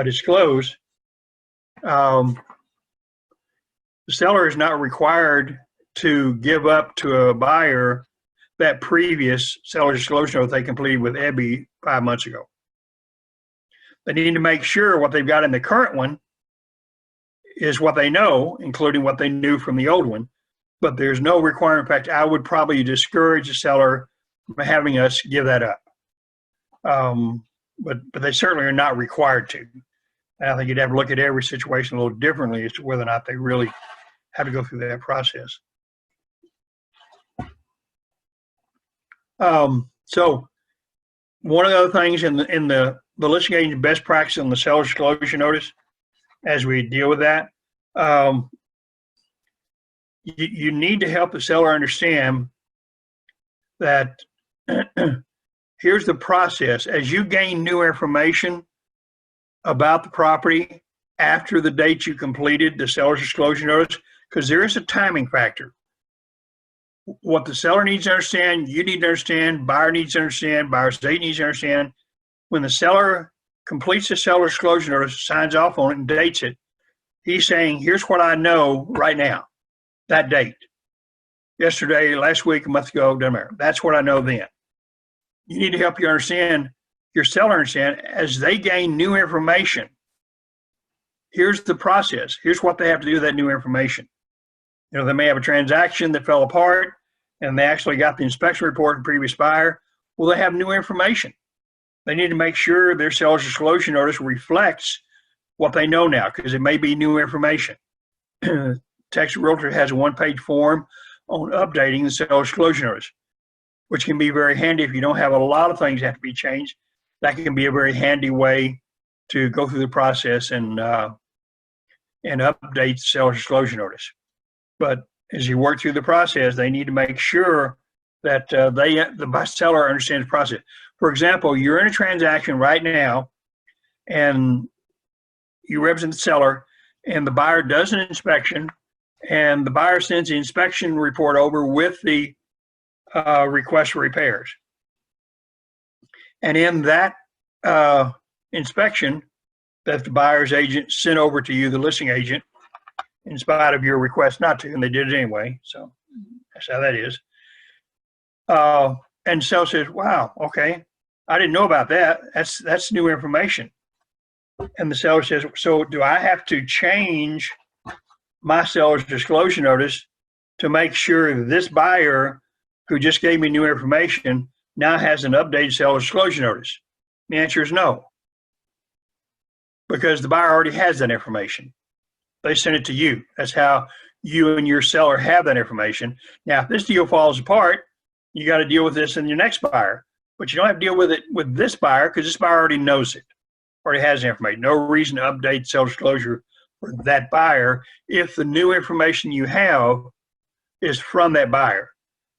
disclose. The seller is not required to give up to a buyer that previous seller disclosure note they completed with EBI 5 months ago. They need to make sure what they've got in the current one is what they know, including what they knew from the old one. But there's no requirement. In fact, I would probably discourage a seller from having us give that up. But they certainly are not required to. And I think you'd have to look at every situation a little differently as to whether or not they really have to go through that process. So one of the other things in the listing agent best practice on the seller disclosure notice, as we deal with that, you need to help the seller understand that here's the process. As you gain new information about the property after the date you completed the seller's disclosure notice, because there is a timing factor. What the seller needs to understand, you need to understand, buyer needs to understand, buyer's agent needs to understand. When the seller completes the seller disclosure notice, signs off on it and dates it, he's saying, here's what I know right now, that date. Yesterday, last week, a month ago, doesn't matter. That's what I know then. You need to help you understand, your seller understand as they gain new information. Here's the process. Here's what they have to do with that new information. You know, they may have a transaction that fell apart and they actually got the inspection report from previous buyer. Well, they have new information. They need to make sure their seller's disclosure notice reflects what they know now, because it may be new information. Texas Realtor has a one-page form on updating the seller's disclosure notice, which can be very handy if you don't have a lot of things that have to be changed. That can be a very handy way to go through the process and update the seller's disclosure notice. But as you work through the process, they need to make sure that the seller understands the process. For example, you're in a transaction right now, and you represent the seller, and the buyer does an inspection, and the buyer sends the inspection report over with the request for repairs. And in that inspection that the buyer's agent sent over to you, the listing agent, in spite of your request not to, and they did it anyway, so that's how that is. And the seller says, wow, okay, I didn't know about that. That's new information. And the seller says, so do I have to change my seller's disclosure notice to make sure that this buyer who just gave me new information now has an updated seller's disclosure notice? The answer is no, because the buyer already has that information. They sent it to you. That's how you and your seller have that information. Now, if this deal falls apart, you got to deal with this in your next buyer, but you don't have to deal with it with this buyer because this buyer already knows it, already has the information. No reason to update seller's disclosure for that buyer if the new information you have is from that buyer.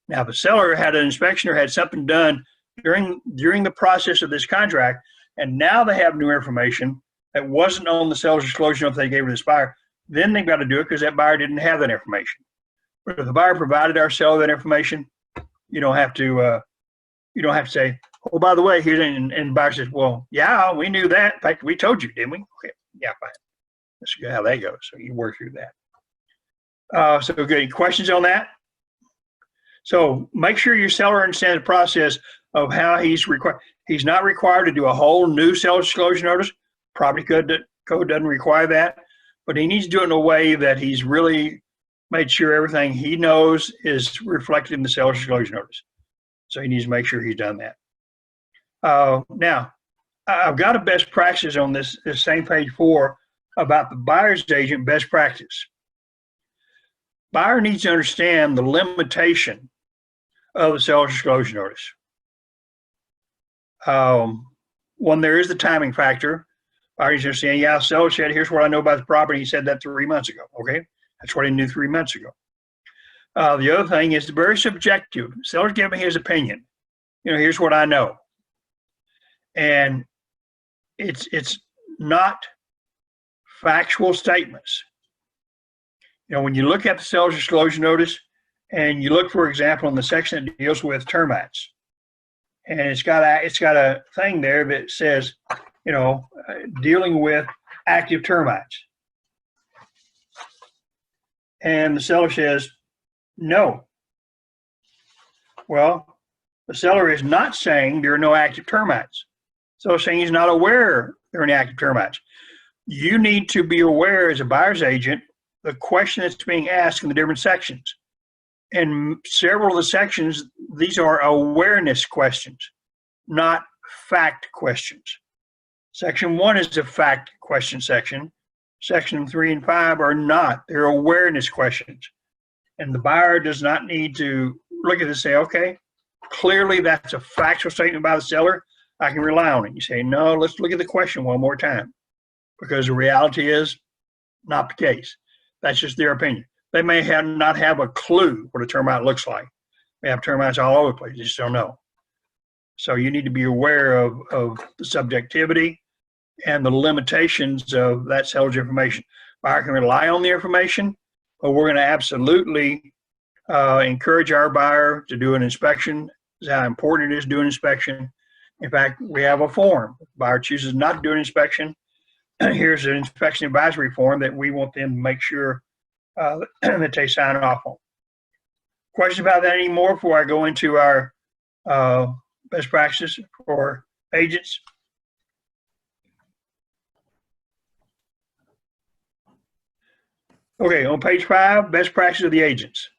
Now, if the seller had an inspection or had something done during the process of this contract, and now they have new information that wasn't on the seller's disclosure note they gave to this buyer, then they've got to do it because that buyer didn't have that information. But if the buyer provided our seller that information, you don't have to say, oh, by the way, here's, and the buyer says, well, yeah, we knew that. In fact, we told you, didn't we? Okay, yeah, fine. Let's see how that goes. So you work through that. So good. Any questions on that? So make sure your seller understands the process of how he's not required to do a whole new seller's disclosure notice. Property code doesn't require that, but he needs to do it in a way that he's really made sure everything he knows is reflected in the seller's disclosure notice. So he needs to make sure he's done that. Now, I've got a best practice on this same page 4 about the buyer's agent best practice. Buyer needs to understand the limitation of the seller's disclosure notice. One, there is the timing factor. Buyer needs to understand, yeah, seller said, here's what I know about the property. He said that 3 months ago. Okay, that's what he knew 3 months ago. The other thing is very subjective. Seller's giving his opinion. You know, here's what I know. And it's not factual statements. You know, when you look at the seller's disclosure notice and you look, for example, in the section that deals with termites, and it's got a thing there that says, you know, dealing with active termites. And the seller says, no. Well, the seller is not saying there are no active termites. So saying he's not aware there are any active termites. You need to be aware as a buyer's agent the question that's being asked in the different sections. And several of the sections, these are awareness questions, not fact questions. Section 1 is a fact question section. Section 3 and 5 are not. They're awareness questions. And the buyer does not need to look at it and say, okay, clearly that's a factual statement by the seller. I can rely on it. You say, no, let's look at the question one more time. Because the reality is not the case. That's just their opinion. They may not have a clue what a termite looks like. They have termites all over the place. You just don't know. So you need to be aware of the subjectivity and the limitations of that seller's information. Buyer can rely on the information, but we're going to absolutely encourage our buyer to do an inspection. This is how important it is to do an inspection. In fact, we have a form. If the buyer chooses not to do an inspection, here's an inspection advisory form that we want them to make sure that they sign off on. Questions about that anymore before I go into our best practices for agents? Okay, on page 5, best practice of the agents.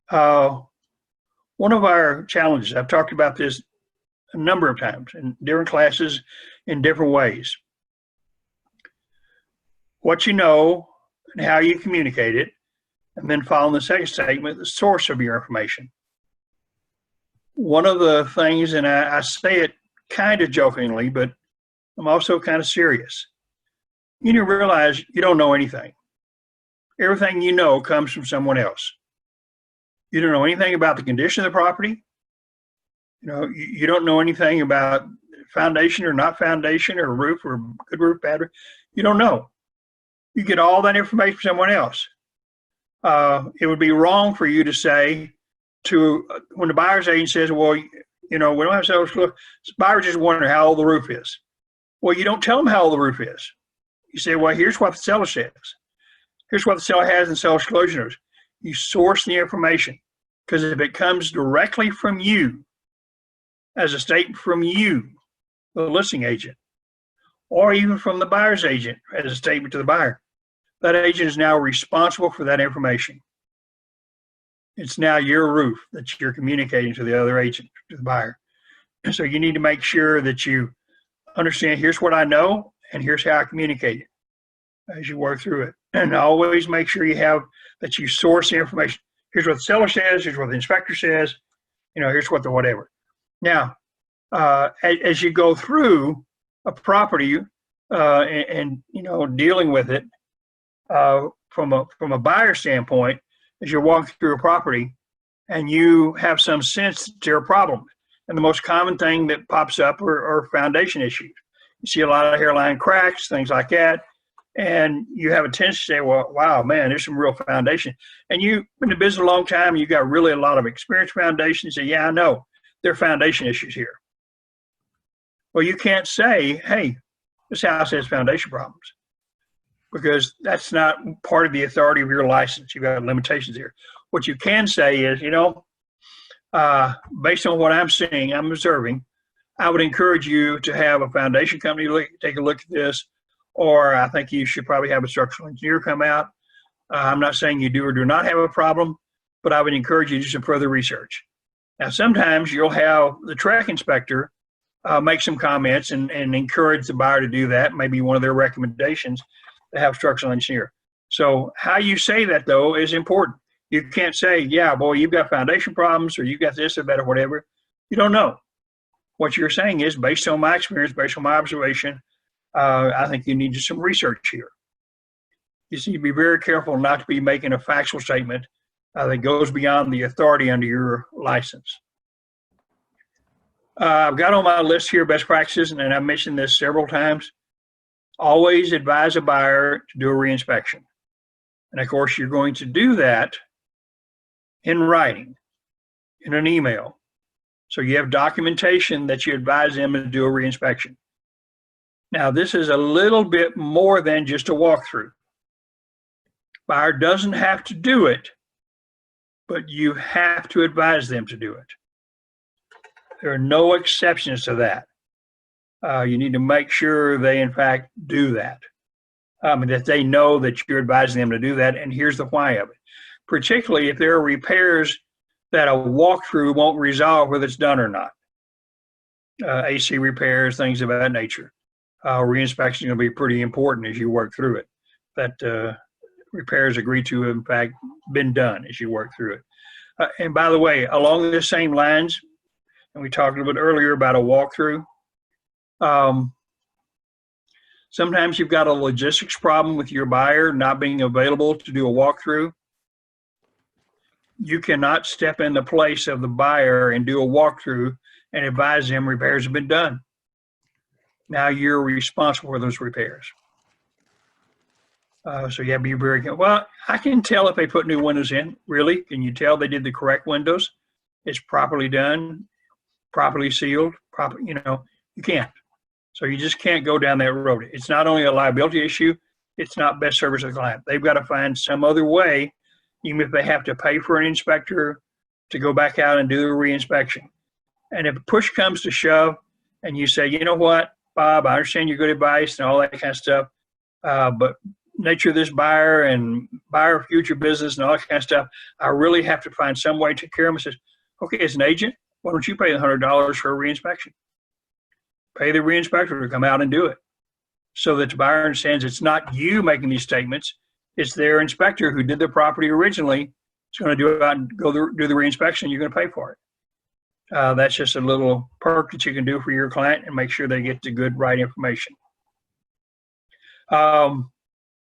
One of our challenges, I've talked about this a number of times in different classes in different ways. What you know and how you communicate it, and then following the second statement, the source of your information. One of the things, and I say it kind of jokingly, but I'm also kind of serious. You need to realize you don't know anything. Everything you know comes from someone else. You don't know anything about the condition of the property. You know, you don't know anything about foundation or not foundation or roof or good roof, bad roof. You don't know. You get all that information from someone else. It would be wrong for you to say when the buyer's agent says, well, you know, we don't have sales, buyers just wonder how old the roof is. Well, you don't tell them how old the roof is. You say, well, here's what the seller says. Here's what the seller has in sales disclosures. You source the information, because if it comes directly from you, as a statement from you, the listing agent, or even from the buyer's agent as a statement to the buyer, that agent is now responsible for that information. It's now your roof that you're communicating to the other agent, to the buyer. So you need to make sure that you understand, here's what I know, and here's how I communicate it as you work through it. And always make sure that you source the information. Here's what the seller says, here's what the inspector says, you know, here's what the whatever. Now, as you go through a property and you know, dealing with it from a buyer standpoint, as you're walking through a property and you have some sense that there are problems. And the most common thing that pops up are foundation issues. You see a lot of hairline cracks, things like that. And you have a tendency to say, well, wow, man, there's some real foundation. And you've been in business a long time, you got really a lot of experience foundation. You say, yeah, I know there are foundation issues here. Well, you can't say, hey, this house has foundation problems, because that's not part of the authority of your license. You've got limitations here. What you can say is, you know, based on what I'm seeing, I'm observing, I would encourage you to have a foundation company take a look at this, or I think you should probably have a structural engineer come out. I'm not saying you do or do not have a problem, but I would encourage you to do some further research. Now, sometimes you'll have the track inspector make some comments and encourage the buyer to do that, maybe one of their recommendations to have a structural engineer. So how you say that, though, is important. You can't say, yeah, boy, you've got foundation problems, or you've got this or that or whatever. You don't know. What you're saying is, based on my experience, based on my observation, I think you need some research here. You need to be very careful not to be making a factual statement that goes beyond the authority under your license. I've got on my list here best practices, and I've mentioned this several times. Always advise a buyer to do a reinspection. And of course, you're going to do that in writing, in an email. So you have documentation that you advise them to do a reinspection. Now, this is a little bit more than just a walkthrough. Buyer doesn't have to do it, but you have to advise them to do it. There are no exceptions to that. You need to make sure they, in fact, do that. That they know that you're advising them to do that, and here's the why of it. Particularly if there are repairs that a walkthrough won't resolve whether it's done or not. AC repairs, things of that nature. Reinspection will be pretty important as you work through it. That repairs agreed to have, in fact, been done as you work through it. And by the way, along the same lines, and we talked a little bit earlier about a walkthrough, sometimes you've got a logistics problem with your buyer not being available to do a walkthrough. You cannot step in the place of the buyer and do a walkthrough and advise them repairs have been done. Now you're responsible for those repairs. So you have to be very careful. Well, I can tell if they put new windows in. Really? Can you tell they did the correct windows? It's properly done, properly sealed, you know, you can't. So you just can't go down that road. It's not only a liability issue, it's not best service to the client. They've got to find some other way, even if they have to pay for an inspector to go back out and do the reinspection. And if push comes to shove and you say, you know what, Bob, I understand your good advice and all that kind of stuff, but nature of this buyer and buyer future business and all that kind of stuff, I really have to find some way to take care of them. I says, okay, as an agent, why don't you pay the $100 for a reinspection? Pay the reinspector to come out and do it, so that the buyer understands it's not you making these statements, it's their inspector who did the property originally. It's going to do it out and do the reinspection. You're going to pay for it. That's just a little perk that you can do for your client and make sure they get the good, right information.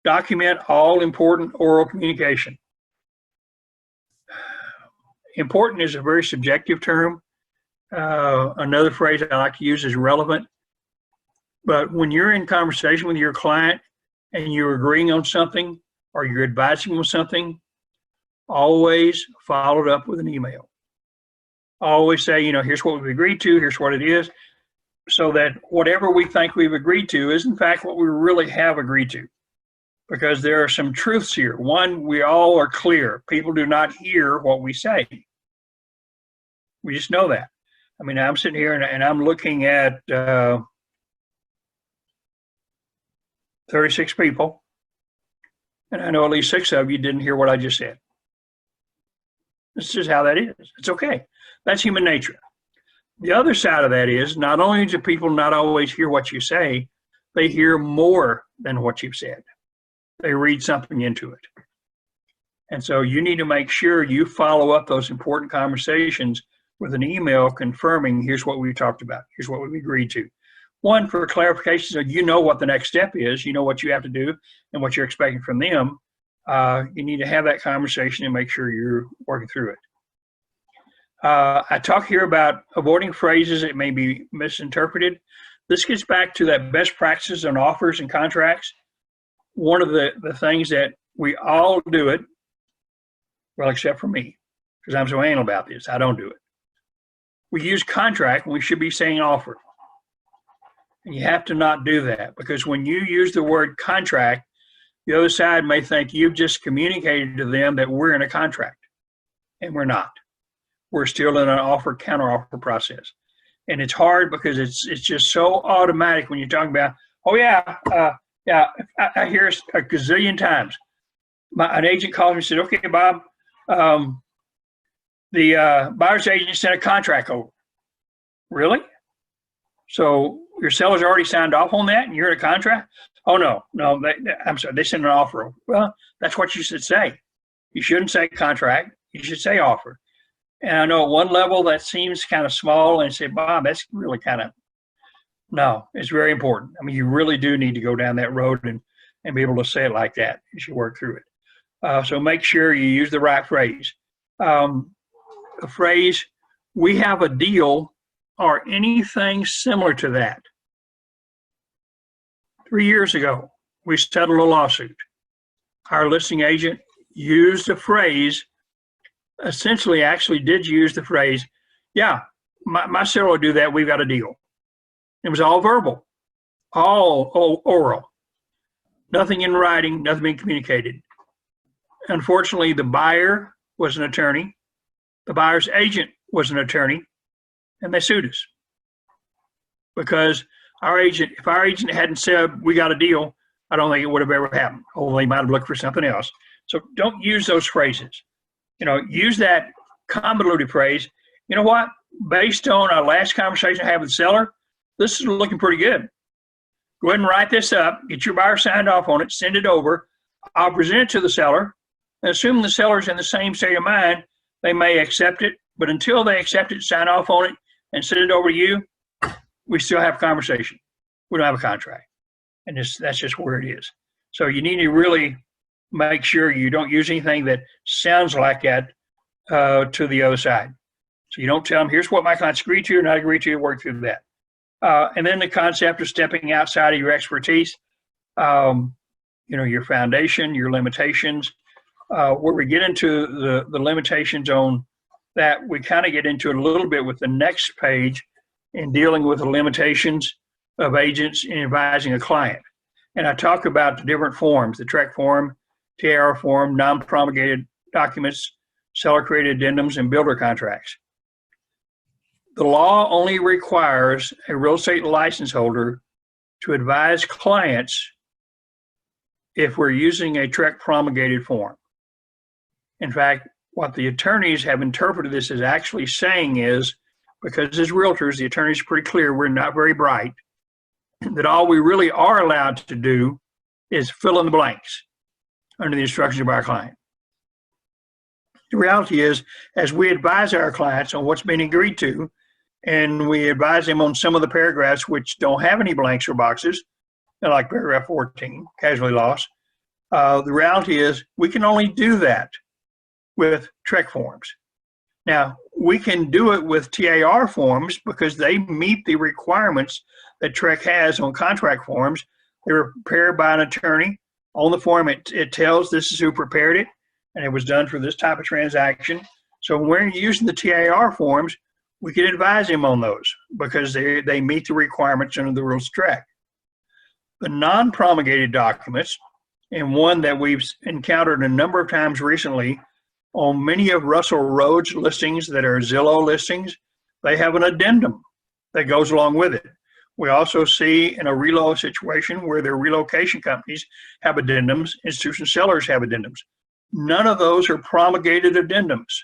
Document all important oral communication. Important is a very subjective term. Another phrase I like to use is relevant. But when you're in conversation with your client and you're agreeing on something or you're advising them something, always follow it up with an email. Always say, you know, here's what we've agreed to, here's what it is, so that whatever we think we've agreed to is in fact what we really have agreed to. Because there are some truths here. One, we all are clear. People do not hear what we say. We just know that. I mean, I'm sitting here and I'm looking at 36 people, and I know at least 6 of you didn't hear what I just said. This is how that is. It's okay. That's human nature. The other side of that is not only do people not always hear what you say, they hear more than what you've said. They read something into it. And so you need to make sure you follow up those important conversations with an email confirming, here's what we talked about, here's what we've agreed to. One, for clarification, so you know what the next step is, you know what you have to do and what you're expecting from them. You need to have that conversation and make sure you're working through it. I talk here about avoiding phrases that may be misinterpreted. This gets back to that best practices on offers and contracts. One of the things that we all do it, well, except for me, because I'm so anal about this, I don't do it. We use contract when we should be saying offer. And you have to not do that, because when you use the word contract, the other side may think you've just communicated to them that we're in a contract, and we're not. We're still in an offer counteroffer process. And it's hard because it's just so automatic when you're talking about, oh yeah, I hear it a gazillion times. An agent called me and said, okay, Bob, the buyer's agent sent a contract over. Really? So your seller's already signed off on that and you're in a contract? Oh, no, I'm sorry, they sent an offer over. Well, that's what you should say. You shouldn't say contract, you should say offer. And I know at one level that seems kind of small and say, Bob, that's really kind of, no, it's very important. I mean, you really do need to go down that road and be able to say it like that as you work through it. So make sure you use the right phrase. A phrase, we have a deal, or anything similar to that. 3 years ago, we settled a lawsuit. Our listing agent used the phrase, essentially actually did use the phrase, yeah, my seller will do that, we've got a deal. It was all verbal, all oral, nothing in writing, nothing being communicated. Unfortunately, the buyer was an attorney, the buyer's agent was an attorney, and they sued us. Because if our agent hadn't said we got a deal, I don't think it would have ever happened. Or they might have looked for something else. So don't use those phrases. You know, use that convoluted phrase. You know what? Based on our last conversation I had with the seller, this is looking pretty good. Go ahead and write this up, get your buyer signed off on it, send it over. I'll present it to the seller, and assuming the seller's in the same state of mind, they may accept it. But until they accept it, sign off on it, and send it over to you, we still have a conversation. We don't have a contract. And that's just where it is. So you need to really make sure you don't use anything that sounds like that to the other side. So you don't tell them, here's what my clients agree to or not agree to, work through that. And then the concept of stepping outside of your expertise, your foundation, your limitations. Where we get into the limitations on that, we kind of get into it a little bit with the next page in dealing with the limitations of agents in advising a client. And I talk about the different forms, the TREC form, TAR form, non-promulgated documents, seller-created addendums, and builder contracts. the law only requires a real estate license holder to advise clients if we're using a TREC promulgated form. In fact, what the attorneys have interpreted this as actually saying is, because as realtors, the attorneys are pretty clear, we're not very bright, that all we really are allowed to do is fill in the blanks under the instructions of our client. The reality is, as we advise our clients on what's been agreed to, and we advise them on some of the paragraphs which don't have any blanks or boxes, like paragraph 14, casualty loss, the reality is we can only do that with TREC forms. Now, we can do it with TAR forms because they meet the requirements that TREC has on contract forms. They were prepared by an attorney. On the form, it tells this is who prepared it, and it was done for this type of transaction. So when we're using the TAR forms, we can advise them on those because they meet the requirements under the rules of TREC. The non-promulgated documents, and one that we've encountered a number of times recently on many of Russell Road's listings that are Zillow listings, they have an addendum that goes along with it. We also see in a relo situation where their relocation companies have addendums, institutional sellers have addendums. None of those are promulgated addendums.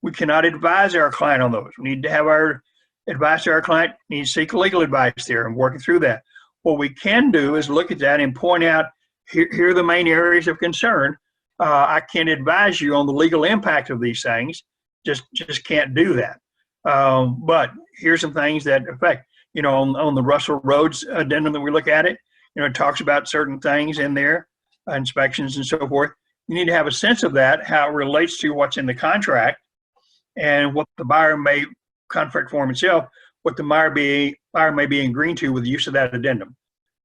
We cannot advise our client on those. We need to have our advice to our client, need to seek legal advice there and working through that. What we can do is look at that and point out, here are the main areas of concern. I can't advise you on the legal impact of these things. Just can't do that. But here's some things that affect, on the Russell Roads addendum that we look at it, it talks about certain things in there, inspections and so forth. You need to have a sense of that, how it relates to what's in the contract and what the buyer may, contract form itself, what the buyer may be agreeing to with the use of that addendum.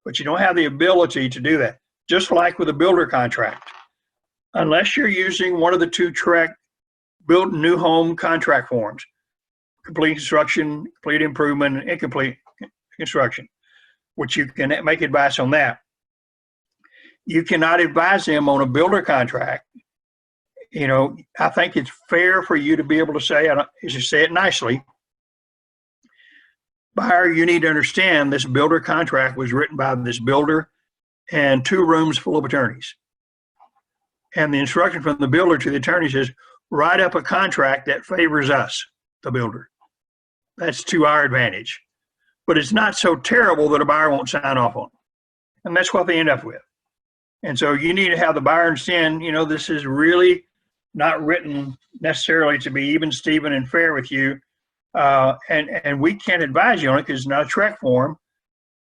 But you don't have the ability to do that. Just like with a builder contract. Unless you're using one of the two TREC build new home contract forms, complete construction, complete improvement, and incomplete construction, which you can make advice on that. You cannot advise them on a builder contract. I think it's fair for you to be able to say, as you say it nicely, buyer, you need to understand this builder contract was written by this builder and 2 rooms full of attorneys. And the instruction from the builder to the attorneys is write up a contract that favors us, the builder. That's to our advantage. But it's not so terrible that a buyer won't sign off on it. And that's what they end up with. And so you need to have the buyer understand, this is really not written necessarily to be even, Steven, and fair with you. And we can't advise you on it because it's not a TREC form.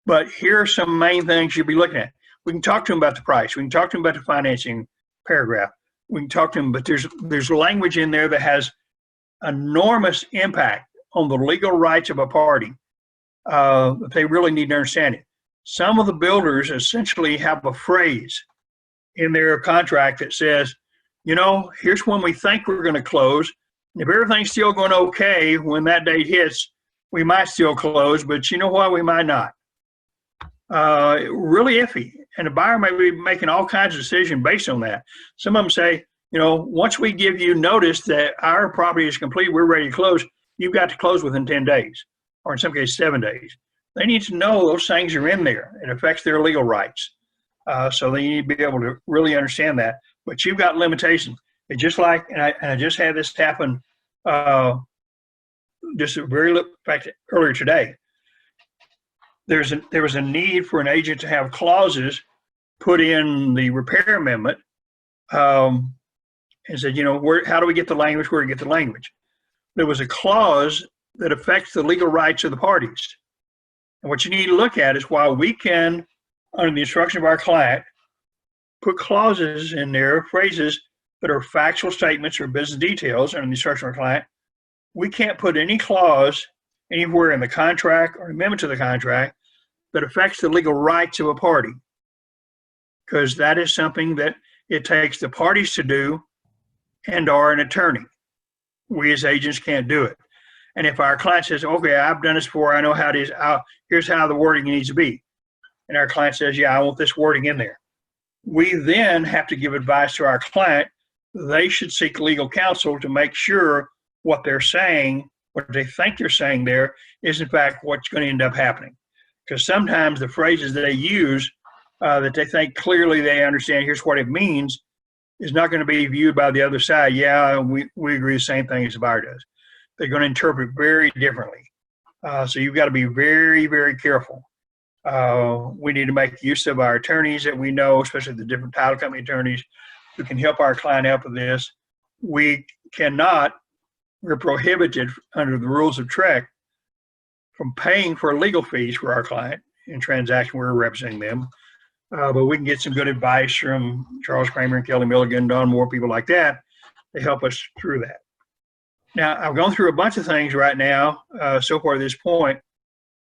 But here are some main things you'll be looking at. We can talk to them about the price. We can talk to them about the financing paragraph. We can talk to them, but there's language in there that has enormous impact on the legal rights of a party. They really need to understand it. Some of the builders essentially have a phrase in their contract that says, here's when we think we're going to close. If everything's still going okay when that date hits, we might still close, but you know what? We might not. Really iffy. And the buyer may be making all kinds of decisions based on that. Some of them say, once we give you notice that our property is complete, we're ready to close, you've got to close within 10 days, or in some cases 7 days. They need to know those things are in there. It affects their legal rights. So they need to be able to really understand that. But you've got limitations. It's just like, and I just had this happen just earlier today. There was a need for an agent to have clauses put in the repair amendment and said, how do we get the language? Where do we get the language? There was a clause that affects the legal rights of the parties. And what you need to look at is while we can, under the instruction of our client, put clauses in there, phrases that are factual statements or business details under the instruction of our client, we can't put any clause anywhere in the contract or amendment to the contract that affects the legal rights of a party, because that is something that it takes the parties to do and/or an attorney. We as agents can't do it. And if our client says, okay, I've done this before, I know how it is, here's how the wording needs to be. And our client says, yeah, I want this wording in there. We then have to give advice to our client. They should seek legal counsel to make sure what they're saying what they think they're saying there is in fact what's going to end up happening. Because sometimes the phrases they use that they think clearly they understand, here's what it means, is not going to be viewed by the other side. Yeah, we agree the same thing as the buyer does. They're going to interpret very differently. So you've got to be very, very careful. We need to make use of our attorneys that we know, especially the different title company attorneys who can help our client out with this. We're prohibited under the rules of TREC from paying for legal fees for our client in transaction we're representing them. But we can get some good advice from Charles Kramer and Kelly Milligan, Don Moore, people like that. They help us through that. Now, I've gone through a bunch of things right now so far at this point,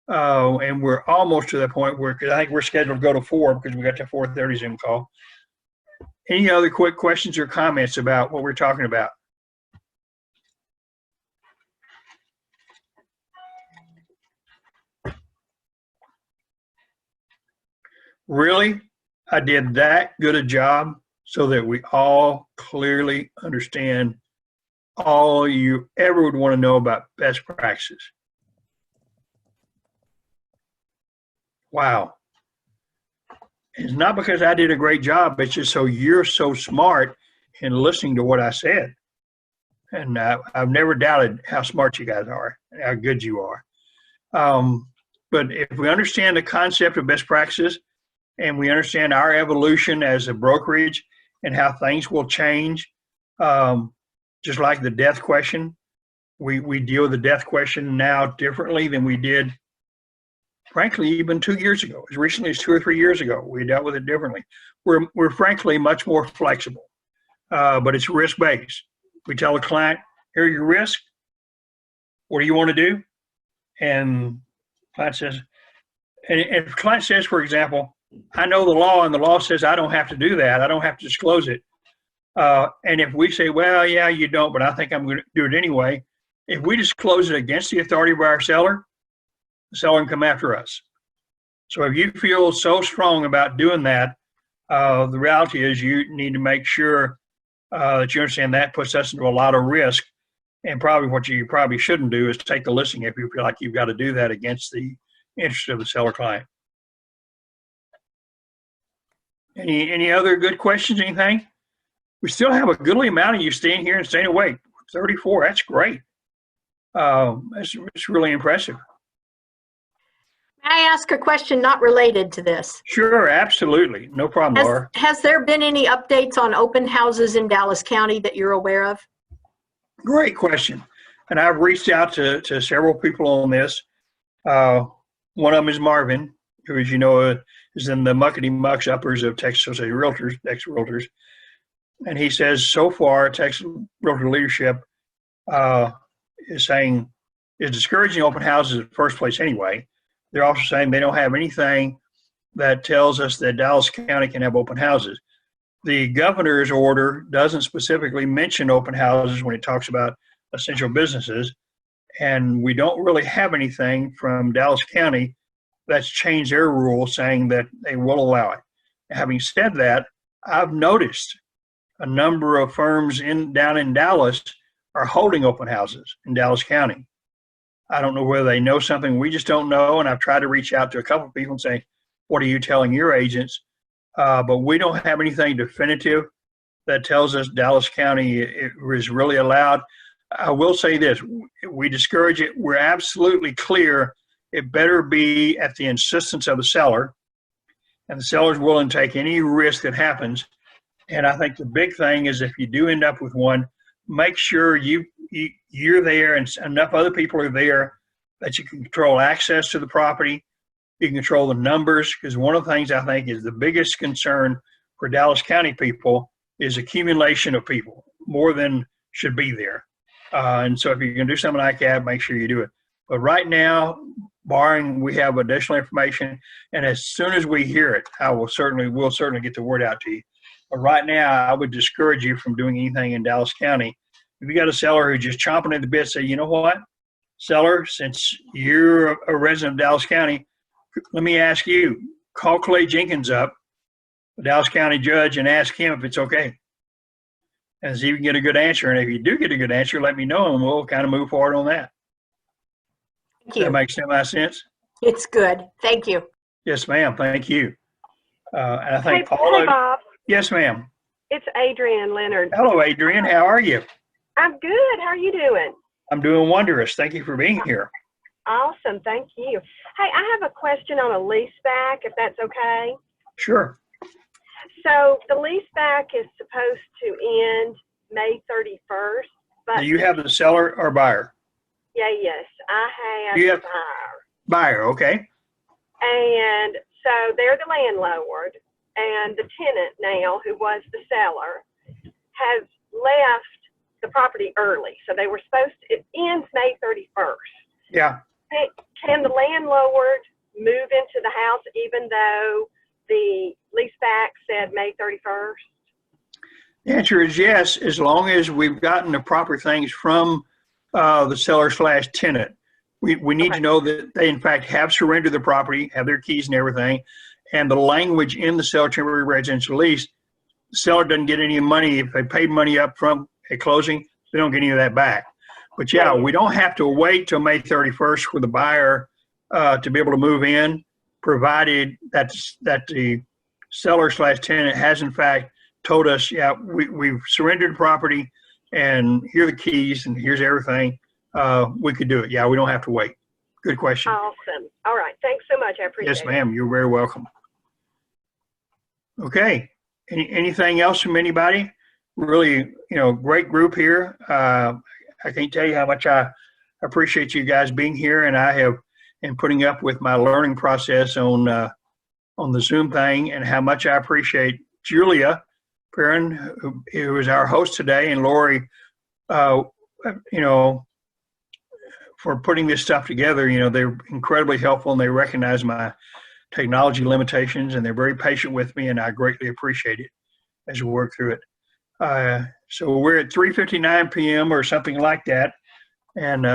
and we're almost to that point where, because I think we're scheduled to go to 4 because we got the 4:30 Zoom call. Any other quick questions or comments about what we're talking about? Really, I did that good a job so that we all clearly understand all you ever would want to know about best practices. Wow. It's not because I did a great job, it's just so you're so smart in listening to what I said. And I've never doubted how smart you guys are, and how good you are. But if we understand the concept of best practices, and we understand our evolution as a brokerage and how things will change, just like the death question, we deal with the death question now differently than we did, frankly, even 2 years ago. As recently as 2 or 3 years ago, we dealt with it differently. We're frankly much more flexible, but it's risk-based. We tell the client, here are your risks. What do you want to do? And client says, and if the client says, for example, I know the law, and the law says I don't have to do that. I don't have to disclose it. And if we say, well, yeah, you don't, but I think I'm going to do it anyway. If we disclose it against the authority of our seller, the seller can come after us. So if you feel so strong about doing that, the reality is you need to make sure that you understand that puts us into a lot of risk. And probably what you probably shouldn't do is take the listing if you feel like you've got to do that against the interest of the seller client. Any other good questions, anything? We still have a goodly amount of you staying here and staying awake. 34, that's great. It's really impressive. May I ask a question not related to this? Sure, absolutely. No problem, Laura. Has there been any updates on open houses in Dallas County that you're aware of? Great question. And I've reached out to several people on this. One of them is Marvin, who, as you know, is in the muckety mucks uppers of Texas Associated Realtors, Texas Realtors. And he says so far, Texas Realtor leadership is discouraging open houses in the first place anyway. They're also saying they don't have anything that tells us that Dallas County can have open houses. The governor's order doesn't specifically mention open houses when it talks about essential businesses. And we don't really have anything from Dallas County that's changed their rule saying that they will allow it. Having said that, I've noticed a number of firms down in Dallas are holding open houses in Dallas County. I don't know whether they know something we just don't know, and I've tried to reach out to a couple of people and say, what are you telling your agents? But we don't have anything definitive that tells us Dallas County is really allowed. I will say this, we discourage it. We're absolutely clear it better be at the insistence of the seller, and the seller's willing to take any risk that happens. And I think the big thing is if you do end up with one, make sure you're there and enough other people are there that you can control access to the property. You can control the numbers, because one of the things I think is the biggest concern for Dallas County people is accumulation of people, more than should be there. And so if you can do something like that, make sure you do it. But right now, barring we have additional information, and as soon as we hear it, we'll certainly get the word out to you. But right now, I would discourage you from doing anything in Dallas County. If you got a seller who's just chomping at the bit, say, you know what, seller, since you're a resident of Dallas County, let me ask you, call Clay Jenkins up, the Dallas County judge, and ask him if it's okay. And see if you can get a good answer. And if you do get a good answer, let me know, and we'll kind of move forward on that. That you. makes sense? It's good. Thank you. Yes, ma'am. Thank you. And I Hey, think Paula. hey, Bob. Yes, ma'am. It's Adrienne Leonard. Hello, Adrian. How are you? I'm good. How are you doing? I'm doing wonderous. Thank you for being here. Awesome. Thank you. Hey, I have a question on a lease back, if that's okay. Sure. So the lease back is supposed to end May 31st, but Do you have the seller or buyer? yes, I have You have- the buyer. Buyer, okay. And so they're the landlord, and the tenant now, who was the seller, has left the property early. So they were it ends May 31st. Yeah. Can the landlord move into the house even though the lease back said May 31st? The answer is yes, as long as we've gotten the proper things from the seller/tenant. We need to know that they in fact have surrendered the property, have their keys and everything, and the language in the seller temporary residential lease, the seller doesn't get any money. If they paid money up front at closing, they don't get any of that back. But yeah, we don't have to wait till May 31st for the buyer to be able to move in, provided that the seller/tenant has in fact told us, yeah, we've surrendered the property and here are the keys and here's everything. We could do it. Yeah, we don't have to wait. Good question. Awesome. All right. Thanks so much. I appreciate Yes, it. ma'am. You're very welcome. Okay. Anything else from anybody? Really, great group here. I can't tell you how much I appreciate you guys being here, and I have and putting up with my learning process on the Zoom thing, and how much I appreciate Julia Perrin, who is our host today, and Lori, for putting this stuff together. They're incredibly helpful, and they recognize my technology limitations, and they're very patient with me, and I greatly appreciate it as we work through it. So we're at 3:59 p.m. or something like that, and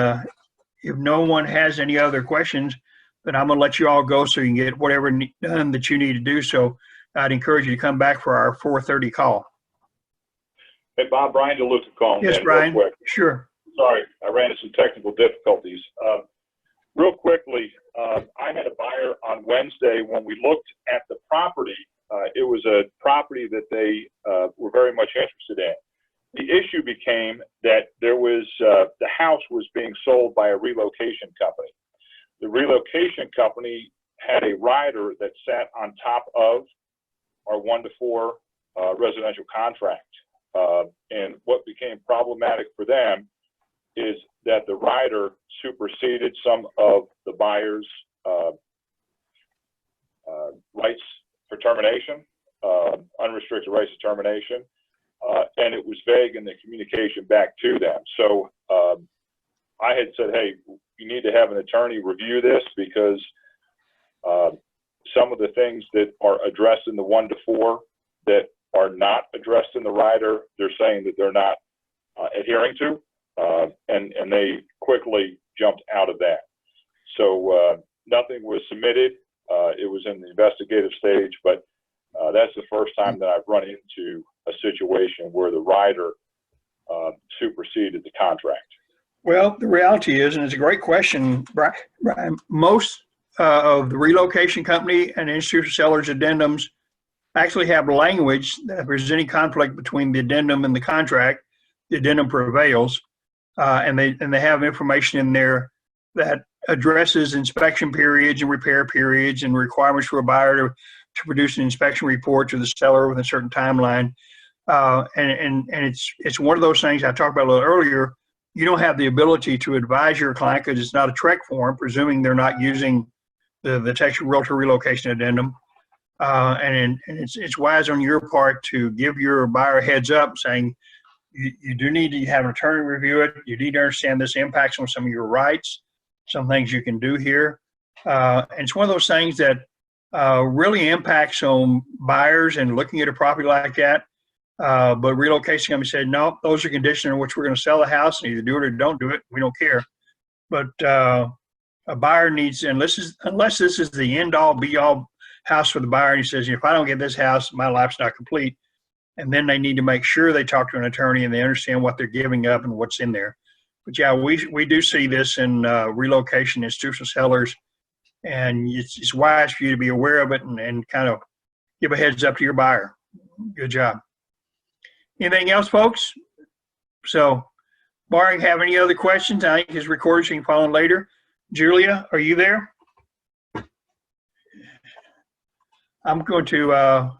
if no one has any other questions, then I'm going to let you all go so you can get whatever done that you need to do. So I'd encourage you to come back for our 4:30 call. Hey, Bob, Brian DeLuca calling. Yes, in Brian. real quick. Sure. Sorry, I ran into some technical difficulties. Real quickly, I had a buyer on Wednesday. When we looked at the property, it was a property that they were very much interested in. The issue became that there was the house was being sold by a relocation company. The relocation company had a rider that sat on top of our 1-to-4 residential contract. And what became problematic for them is that the rider superseded some of the buyer's rights for termination, unrestricted rights of termination, and it was vague in the communication back to them. So I had said, hey, you need to have an attorney review this, because some of the things that are addressed in the 1-to-4 that are not addressed in the rider, they're saying that they're not adhering to, and they quickly jumped out of that. So nothing was submitted. It was in the investigative stage, but that's the first time that I've run into a situation where the rider superseded the contract. Well, the reality is, and it's a great question, Brian, most of the relocation company and institutional sellers addendums actually have language that if there's any conflict between the addendum and the contract, the addendum prevails, and they have information in there that addresses inspection periods and repair periods and requirements for a buyer to produce an inspection report to the seller within a certain timeline. And it's one of those things I talked about a little earlier. You don't have the ability to advise your client because it's not a TREC form, presuming they're not using the Texas Realtor Relocation Addendum. And it's wise on your part to give your buyer a heads up, saying you do need to have an attorney review it. You need to understand this impacts on some of your rights, some things you can do here. And it's one of those things that really impacts on buyers and looking at a property like that. But relocation company said, no, those are conditions in which we're going to sell the house, and either do it or don't do it. We don't care. But a buyer needs, unless this is the end all be all house for the buyer, and he says, if I don't get this house, my life's not complete. And then they need to make sure they talk to an attorney and they understand what they're giving up and what's in there. But yeah, we do see this in relocation institutional sellers, and it's wise for you to be aware of it and kind of give a heads up to your buyer. Good job. Anything else, folks? So, barring have any other questions, I think his recording you can follow later. Julia, are you there? I'm going to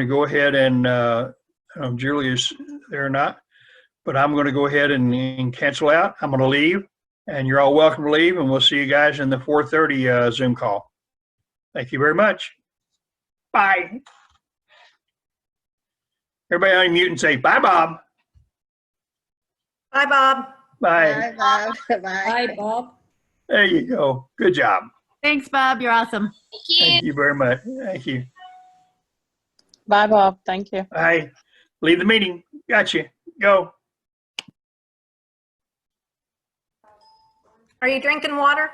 go ahead and Julia's there or not, but I'm going to go ahead and cancel out. I'm going to leave, and you're all welcome to leave, and we'll see you guys in the 4:30 Zoom call. Thank you very much. Bye. Everybody unmute and say bye, Bob. Bye, Bob. Bye. Bob. Bye. Bye, Bob. There you go. Good job. Thanks, Bob. You're awesome. Thank you very much. Thank you. Bye, Bob. Thank you. Bye. Leave the meeting. Gotcha. Go. Are you drinking water?